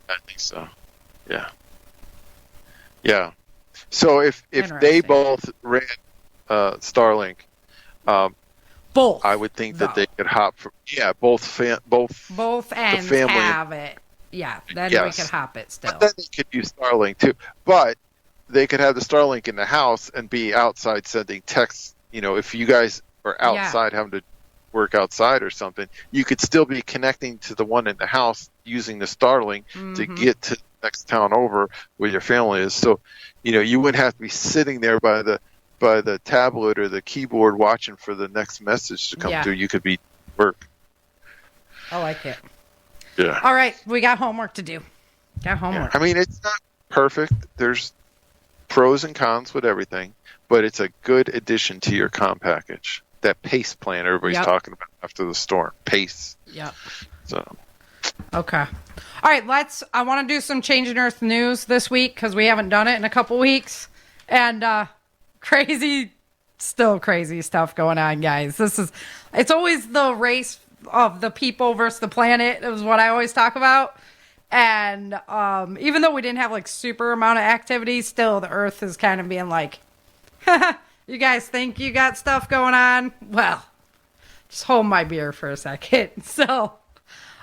S3: I think so. Yeah. Yeah. So if they both ran Starlink,
S2: both,
S3: I would think that they could hop from both
S2: ends
S3: family
S2: have it. Yeah, then we could hop it still.
S3: But then they could use Starlink too. But they could have the Starlink in the house and be outside sending texts. If you guys are outside having to work outside or something, you could still be connecting to the one in the house using the Starlink to get to the next town over where your family is. So, you wouldn't have to be sitting there by the tablet or the keyboard watching for the next message to come through. You could be at work.
S2: I like it.
S3: Yeah.
S2: All right, we got homework to do. Got homework.
S3: Yeah. I mean, it's not perfect. There's pros and cons with everything, but it's a good addition to your comm package. That PACE plan everybody's talking about after the storm. PACE.
S2: Yep.
S3: So.
S2: Okay. All right, I want to do some Changing Earth news this week because we haven't done it in a couple weeks. And crazy stuff going on, guys. It's always the race of the people versus the planet is what I always talk about. And even though we didn't have super amount of activity, still the Earth is kind of being like, you guys think you got stuff going on? Well, just hold my beer for a second. So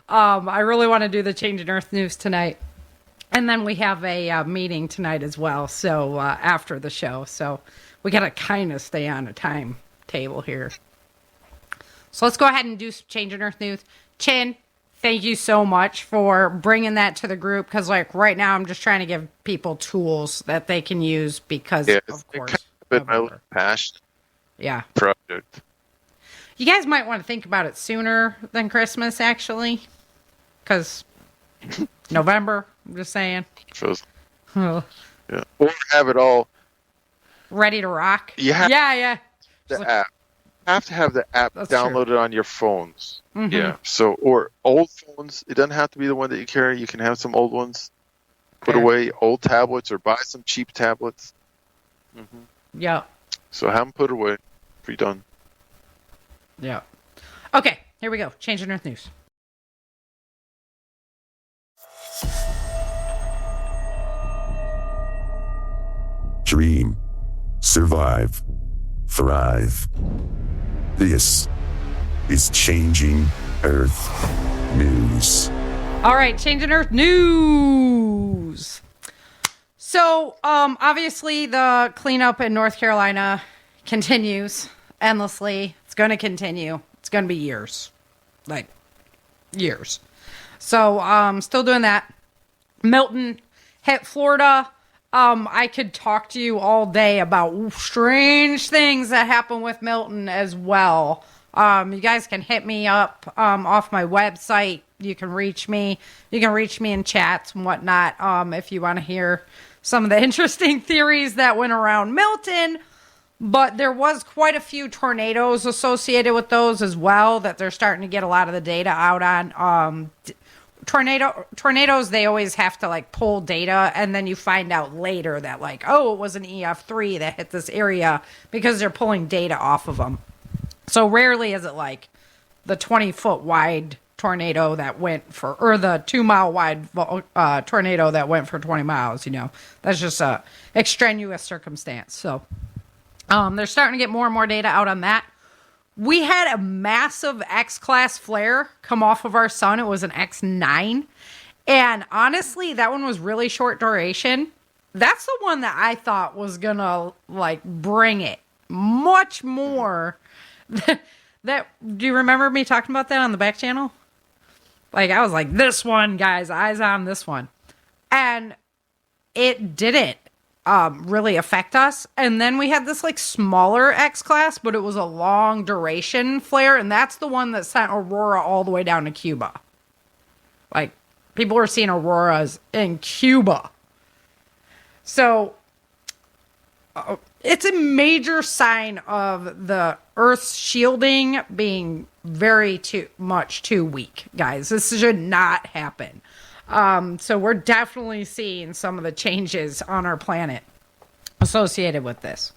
S2: I really want to do the Changing Earth news tonight. And then we have a meeting tonight as well. So after the show. So we got to kind of stay on a timetable here. So let's go ahead and do some Changing Earth news. Chin, thank you so much for bringing that to the group. Because right now I'm just trying to give people tools that they can use because, of course.
S3: It's been my passion project.
S2: You guys might want to think about it sooner than Christmas, actually. Because November, I'm just saying.
S3: Yeah. Or have it all
S2: ready to rock.
S3: Yeah.
S2: The
S3: app. You have to have the app downloaded on your phones.
S2: Mm-hmm.
S3: Yeah. So, or old phones. It doesn't have to be the one that you carry. You can have some old ones. Put away old tablets or buy some cheap tablets. Mm-hmm.
S2: Yeah.
S3: So have them put away if you're done.
S2: Yeah. Okay, here we go. Changing Earth news.
S4: Dream. Survive. Thrive. This is Changing Earth News.
S2: All right, Changing Earth news. So, obviously the cleanup in North Carolina continues endlessly. It's going to continue. It's going to be years. Years. So, still doing that. Milton hit Florida. I could talk to you all day about strange things that happen with Milton as well. You guys can hit me up off my website. You can reach me. You can reach me in chats and whatnot if you want to hear some of the interesting theories that went around Milton. But there was quite a few tornadoes associated with those as well that they're starting to get a lot of the data out on. Tornadoes, they always have to pull data, and then you find out later that it was an EF3 that hit this area because they're pulling data off of them. So rarely is it the 20-foot wide tornado that went for, or the 2-mile wide tornado that went for 20 miles. That's just a extraneous circumstance. So they're starting to get more and more data out on that. We had a massive X-class flare come off of our sun. It was an X9. And honestly, that one was really short duration. That's the one that I thought was going to, bring it much more. Do you remember me talking about that on the back channel? I was like, this one, guys, eyes on this one. And it didn't really affect us. And then we had this smaller X class, but it was a long duration flare, and that's the one that sent aurora all the way down to Cuba. People were seeing auroras in Cuba. So it's a major sign of the Earth's shielding being very too weak, guys. This should not happen. So we're definitely seeing some of the changes on our planet associated with this.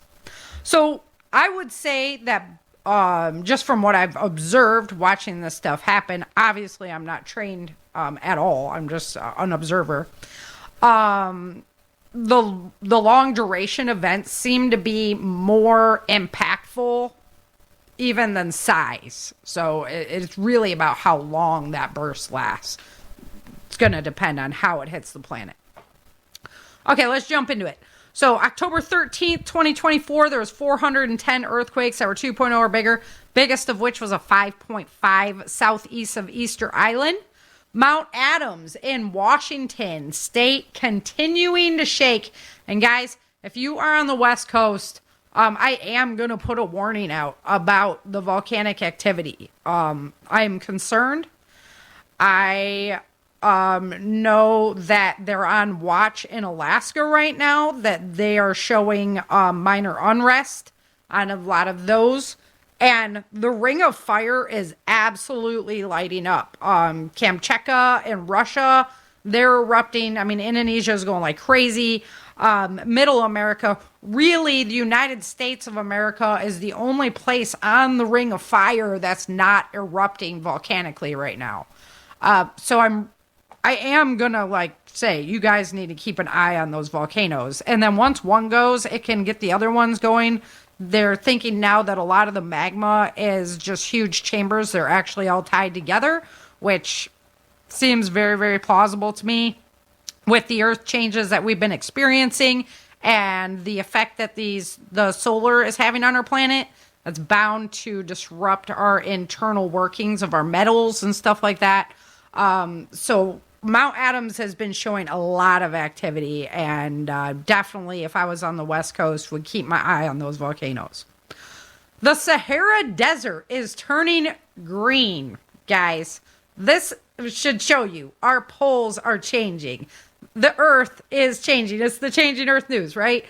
S2: So I would say that just from what I've observed watching this stuff happen, obviously I'm not trained at all. I'm just an observer. The long duration events seem to be more impactful even than size. So it's really about how long that burst lasts. It's going to depend on how it hits the planet. Okay, let's jump into it. So October 13th, 2024, there was 410 earthquakes that were 2.0 or bigger, biggest of which was a 5.5 southeast of Easter Island. Mount Adams in Washington state continuing to shake. And guys, if you are on the West Coast, I am going to put a warning out about the volcanic activity. I am concerned. I know that they're on watch in Alaska right now, that they are showing minor unrest on a lot of those. And the Ring of Fire is absolutely lighting up. Kamchatka in Russia, they're erupting. I mean, Indonesia is going like crazy. Middle America, really, the United States of America is the only place on the Ring of Fire that's not erupting volcanically right now. So I am gonna say you guys need to keep an eye on those volcanoes. And then once one goes, it can get the other ones going. They're thinking now that a lot of the magma is just huge chambers. They're actually all tied together, which seems very, very plausible to me with the earth changes that we've been experiencing and the effect that the solar is having on our planet. That's bound to disrupt our internal workings of our metals and stuff like that. So Mount Adams has been showing a lot of activity, and definitely, if I was on the West Coast, would keep my eye on those volcanoes. The Sahara Desert is turning green, guys. This should show you our poles are changing. The Earth is changing. It's the Changing Earth News, right?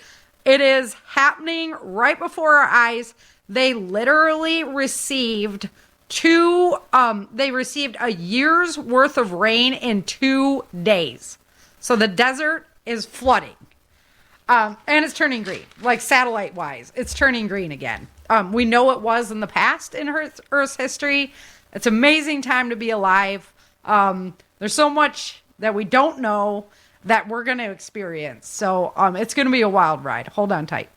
S2: It is happening right before our eyes. They literally received a year's worth of rain in 2 days. So the desert is flooding. And it's turning green, satellite wise, it's turning green again. We know it was in the past in Earth's history. It's an amazing time to be alive. There's so much that we don't know that we're going to experience. So it's going to be a wild ride. Hold on tight.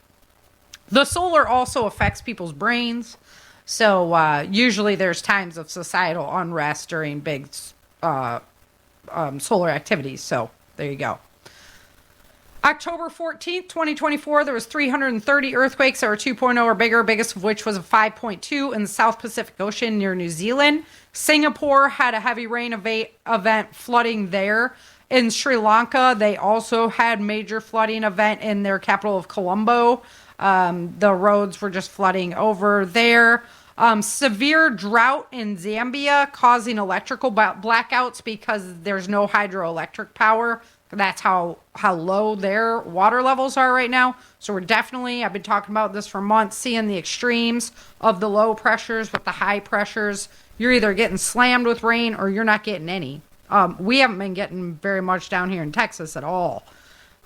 S2: The solar also affects people's brains. So usually there's times of societal unrest during big solar activities. So there you go. October 14th, 2024, there was 330 earthquakes that were 2.0 or bigger, biggest of which was a 5.2 in the South Pacific Ocean near New Zealand. Singapore had a heavy rain event flooding there. In Sri Lanka, they also had major flooding event in their capital of Colombo. The roads were just flooding over there. Severe drought in Zambia causing electrical blackouts because there's no hydroelectric power. That's how low their water levels are right now. So we're definitely, I've been talking about this for months, seeing the extremes of the low pressures with the high pressures. You're either getting slammed with rain or you're not getting any. We haven't been getting very much down here in Texas at all.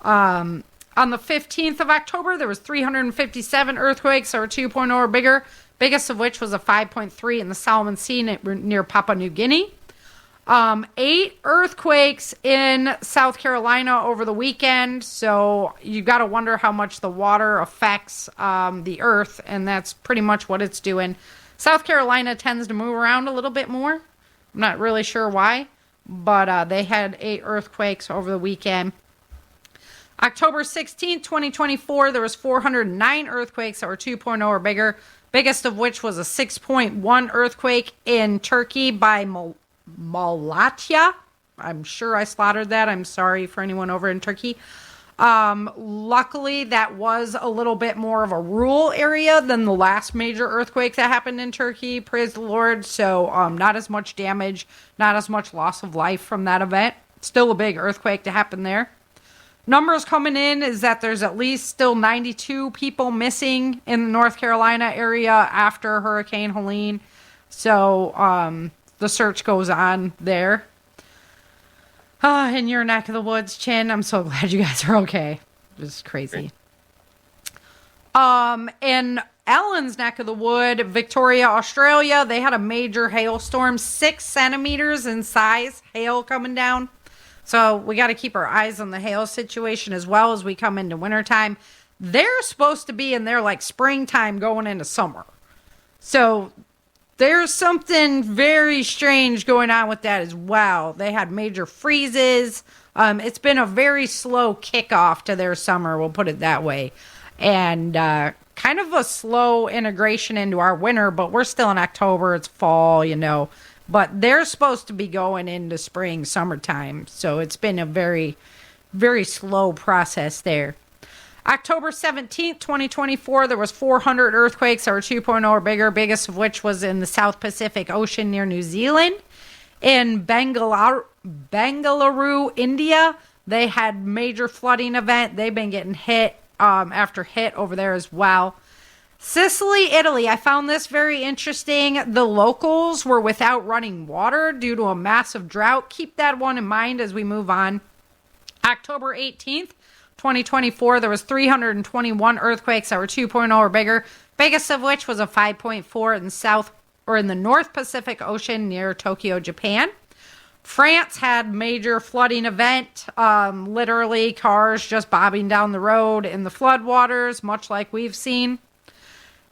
S2: On the 15th of October, there was 357 earthquakes that were 2.0 or bigger, biggest of which was a 5.3 in the Solomon Sea near Papua New Guinea. 8 earthquakes in South Carolina over the weekend. So you got to wonder how much the water affects the earth, and that's pretty much what it's doing. South Carolina tends to move around a little bit more. I'm not really sure why, but they had 8 earthquakes over the weekend. October 16th, 2024, there was 409 earthquakes that were 2.0 or bigger, biggest of which was a 6.1 earthquake in Turkey by Malatya. I'm sure I slaughtered that. I'm sorry for anyone over in Turkey. Luckily, that was a little bit more of a rural area than the last major earthquake that happened in Turkey. Praise the Lord. So not as much damage, not as much loss of life from that event. Still a big earthquake to happen there. Numbers coming in is that there's at least still 92 people missing in the North Carolina area after Hurricane Helene. So the search goes on there. In your neck of the woods, Chin, I'm so glad you guys are okay. Just crazy. In Ellen's neck of the wood, Victoria, Australia, they had a major hailstorm, 6 centimeters in size, hail coming down. So we got to keep our eyes on the hail situation as well as we come into wintertime. They're supposed to be in their like springtime going into summer. So there's something very strange going on with that as well. They had major freezes. It's been a very slow kickoff to their summer, we'll put it that way. And kind of a slow integration into our winter, but we're still in October. It's fall, you know. But they're supposed to be going into spring, summertime. So it's been a very, very slow process there. October 17th, 2024, there was 400 earthquakes that were 2.0 or bigger, biggest of which was in the South Pacific Ocean near New Zealand. In Bangalore, India, they had major flooding event. They've been getting hit after hit over there as well. Sicily, Italy, I found this very interesting. The locals were without running water due to a massive drought. Keep that one in mind as we move on. October 18th, 2024, there was 321 earthquakes that were 2.0 or bigger, biggest of which was a 5.4 in the North Pacific Ocean near Tokyo, Japan. France had major flooding event, literally cars just bobbing down the road in the floodwaters, much like we've seen.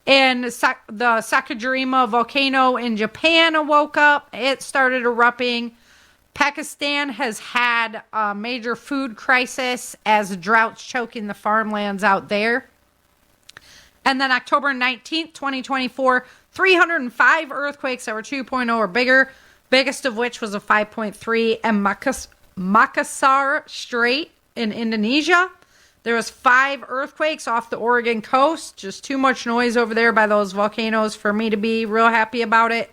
S2: And the Sakajima volcano in Japan awoke up. It started erupting. Pakistan has had a major food crisis as droughts choking the farmlands out there. And then October 19th, 2024, 305 earthquakes that were 2.0 or bigger, biggest of which was a 5.3 in Makassar Strait in Indonesia. There was 5 earthquakes off the Oregon coast. Just too much noise over there by those volcanoes for me to be real happy about it.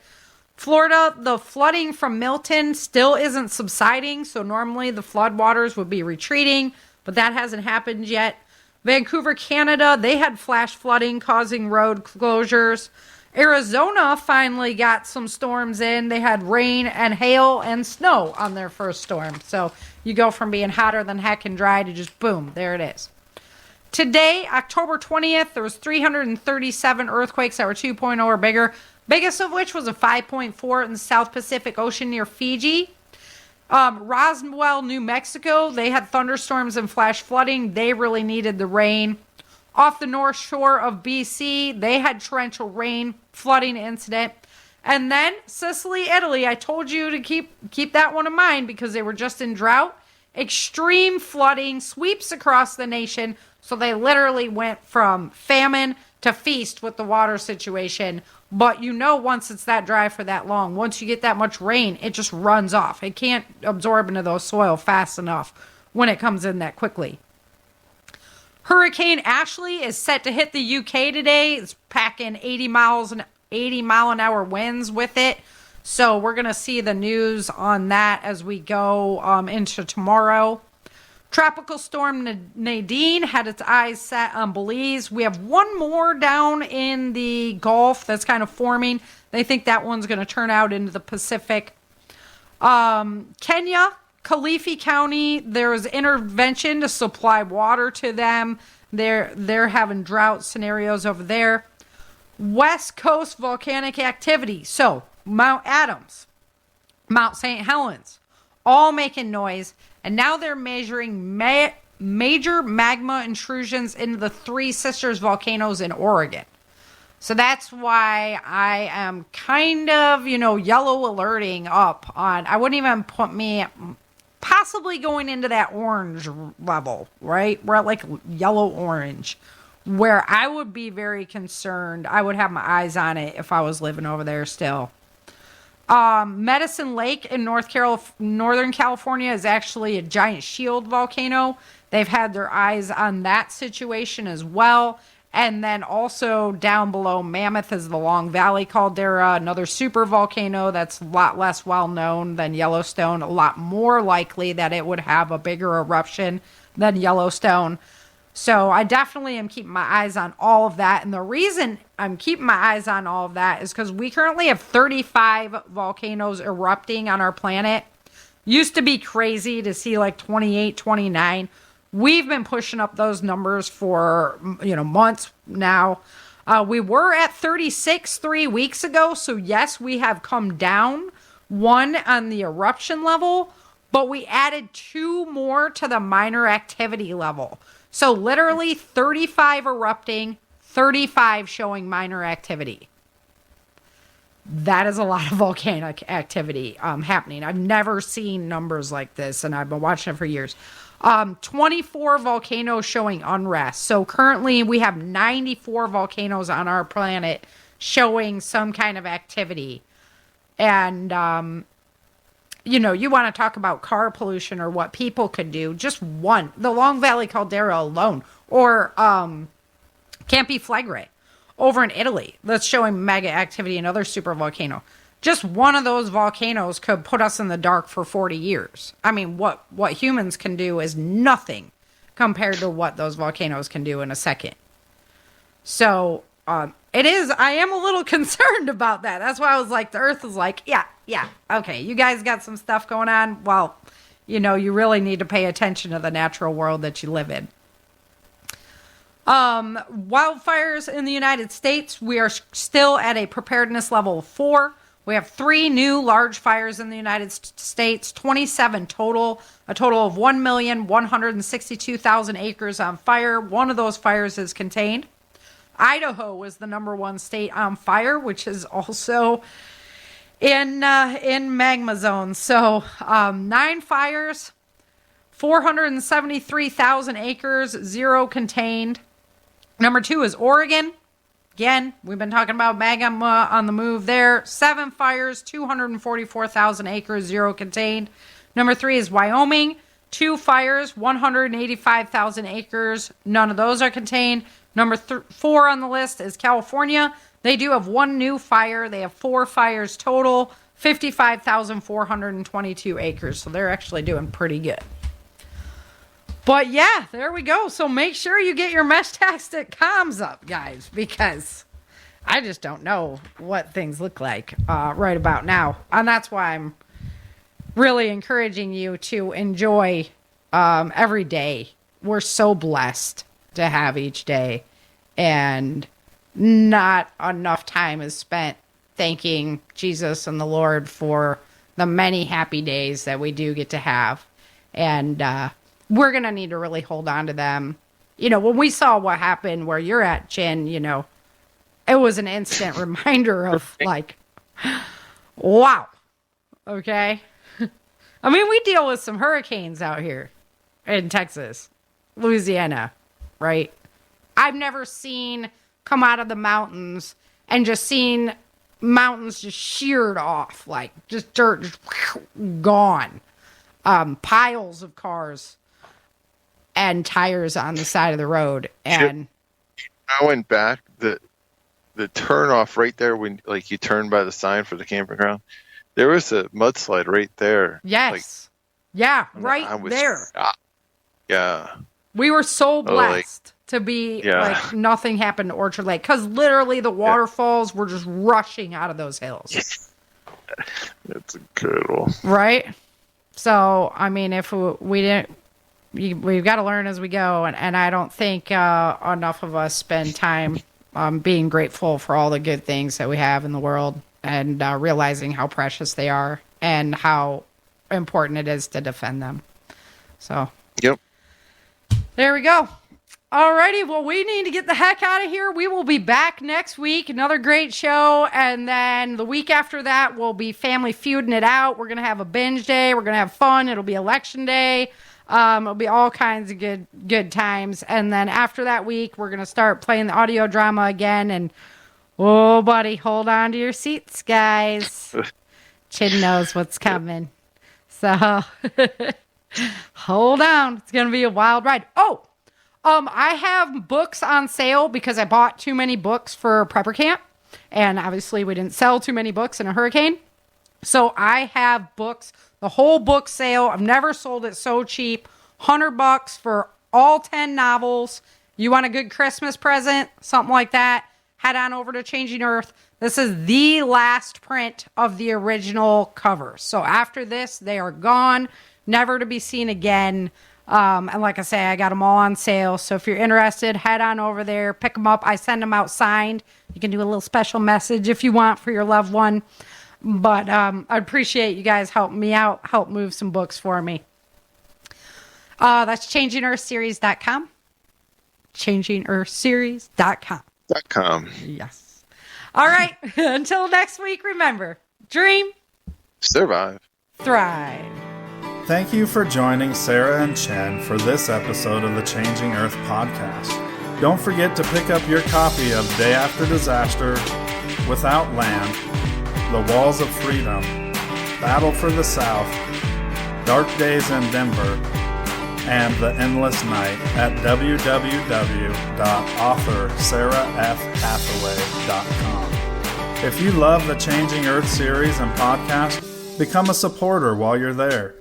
S2: Florida, the flooding from Milton still isn't subsiding, so normally the floodwaters would be retreating, but that hasn't happened yet. Vancouver, Canada, they had flash flooding causing road closures. Arizona finally got some storms in. They had rain and hail and snow on their first storm. So you go from being hotter than heck and dry to just boom, there it is. Today, October 20th, there was 337 earthquakes that were 2.0 or bigger, biggest of which was a 5.4 in the South Pacific Ocean near Fiji. Roswell, New Mexico, they had thunderstorms and flash flooding. They really needed the rain. Off the north shore of BC, they had torrential rain, flooding incident. And then Sicily, Italy, I told you to keep that one in mind because they were just in drought. Extreme flooding sweeps across the nation, so they literally went from famine to feast with the water situation. But you know, once it's that dry for that long, once you get that much rain, it just runs off. It can't absorb into those soil fast enough when it comes in that quickly. Hurricane Ashley is set to hit the UK today. It's packing 80 mile an hour winds with it. So we're going to see the news on that as we go into tomorrow. Tropical Storm Nadine had its eyes set on Belize. We have one more down in the Gulf that's kind of forming. They think that one's going to turn out into the Pacific. Kenya, Kilifi County, there was intervention to supply water to them. They're having drought scenarios over there. West Coast volcanic activity. So, Mount Adams. Mount St. Helens, all making noise. And now they're measuring major magma intrusions into the Three Sisters volcanoes in Oregon. So that's why I am kind of, yellow alerting up on, I wouldn't even put me possibly going into that orange level, right? We're at like yellow orange, where I would be very concerned. I would have my eyes on it if I was living over there still. Medicine Lake in Northern California is actually a giant shield volcano. They've had their eyes on that situation as well. And then also down below Mammoth is the Long Valley Caldera, another super volcano that's a lot less well known than Yellowstone, a lot more likely that it would have a bigger eruption than Yellowstone. So I definitely am keeping my eyes on all of that. And the reason I'm keeping my eyes on all of that is because we currently have 35 volcanoes erupting on our planet. Used to be crazy to see like 28, 29. We've been pushing up those numbers for, months now. We were at 36 3 weeks ago. So yes, we have come down one on the eruption level, but we added 2 more to the minor activity level. So literally 35 erupting, 35 showing minor activity. That is a lot of volcanic activity happening. I've never seen numbers like this, and I've been watching it for years. 24 volcanoes showing unrest. So currently we have 94 volcanoes on our planet showing some kind of activity. And, you want to talk about car pollution or what people could do. Just one, the Long Valley Caldera alone, or Campi Flegrei over in Italy that's showing mega activity, another super volcano. Just one of those volcanoes could put us in the dark for 40 years. I mean, what humans can do is nothing compared to what those volcanoes can do in a second. So, I am a little concerned about that. That's why I was like, the Earth is like, yeah, okay, you guys got some stuff going on. Well, you really need to pay attention to the natural world that you live in. Wildfires in the United States, we are still at a preparedness level of 4. We have 3 new large fires in the United States, 27 total, a total of 1,162,000 acres on fire. One of those fires is contained. Idaho is the number 1 state on fire, which is also in magma zones. So 9 fires, 473,000 acres, 0 contained. Number 2 is Oregon. Again, we've been talking about magma on the move there. 7 fires, 244,000 acres, 0 contained. Number 3 is Wyoming. 2 fires, 185,000 acres. None of those are contained. Number 4 on the list is California. They do have 1 new fire. They have 4 fires total, 55,422 acres. So they're actually doing pretty good. But yeah, there we go. So make sure you get your Meshtastic comms up, guys, because I just don't know what things look like right about now. And that's why I'm really encouraging you to enjoy every day. We're so blessed to have each day, and not enough time is spent thanking Jesus and the Lord for the many happy days that we do get to have. And we're going to need to really hold on to them. When we saw what happened where you're at, Chin, it was an instant reminder of like, wow. Okay. I mean, we deal with some hurricanes out here in Texas, Louisiana, right? I've never seen come out of the mountains and just seen mountains just sheared off, like just dirt just gone. Piles of cars and tires on the side of the road. And
S3: I went back, the turn off right there when you turn by the sign for the campground, there was a mudslide right there.
S2: Yes. Right there.
S3: Yeah.
S2: We were so blessed to be nothing happened to Orchard Lake, because literally the waterfalls were just rushing out of those hills.
S3: That's incredible.
S2: Right? So, I mean, if we didn't, we've got to learn as we go. And I don't think enough of us spend time being grateful for all the good things that we have in the world, and realizing how precious they are. and how important it is to defend them. So,
S3: Yep.
S2: there we go. Alrighty, well, we need to get the heck out of here. We will be back next week. Another great show. And then the week after that, we'll be family feuding it out. We're going to have a binge day. We're going to have fun. It'll be election day. It'll be all kinds of good times. And then after that week, we're going to start playing the audio drama again. And, oh, buddy, hold on to your seats, guys. Chin knows what's coming. So, hold on. It's going to be a wild ride. Oh! I have books on sale because I bought too many books for prepper camp. And obviously we didn't sell too many books in a hurricane. So I have books, the whole book sale. I've never sold it so cheap. $100 for all 10 novels. You want a good Christmas present, something like that, head on over to Changing Earth. This is the last print of the original cover. So after this, they are gone, never to be seen again. And like I say, I got them all on sale. So if you're interested, head on over there, pick them up. I send them out signed. You can do a little special message if you want for your loved one. But I appreciate you guys helping me out, help move some books for me. That's ChangingEarthSeries.com. ChangingEarthSeries.com.
S3: .com.
S2: Yes. All right. Until next week, remember, dream,
S3: Survive.
S2: thrive.
S1: Thank you for joining Sarah and Chen for this episode of the Changing Earth podcast. Don't forget to pick up your copy of Day After Disaster, Without Land, The Walls of Freedom, Battle for the South, Dark Days in Denver, and The Endless Night at www.authorSarahFHathaway.com. If you love the Changing Earth series and podcast, become a supporter while you're there.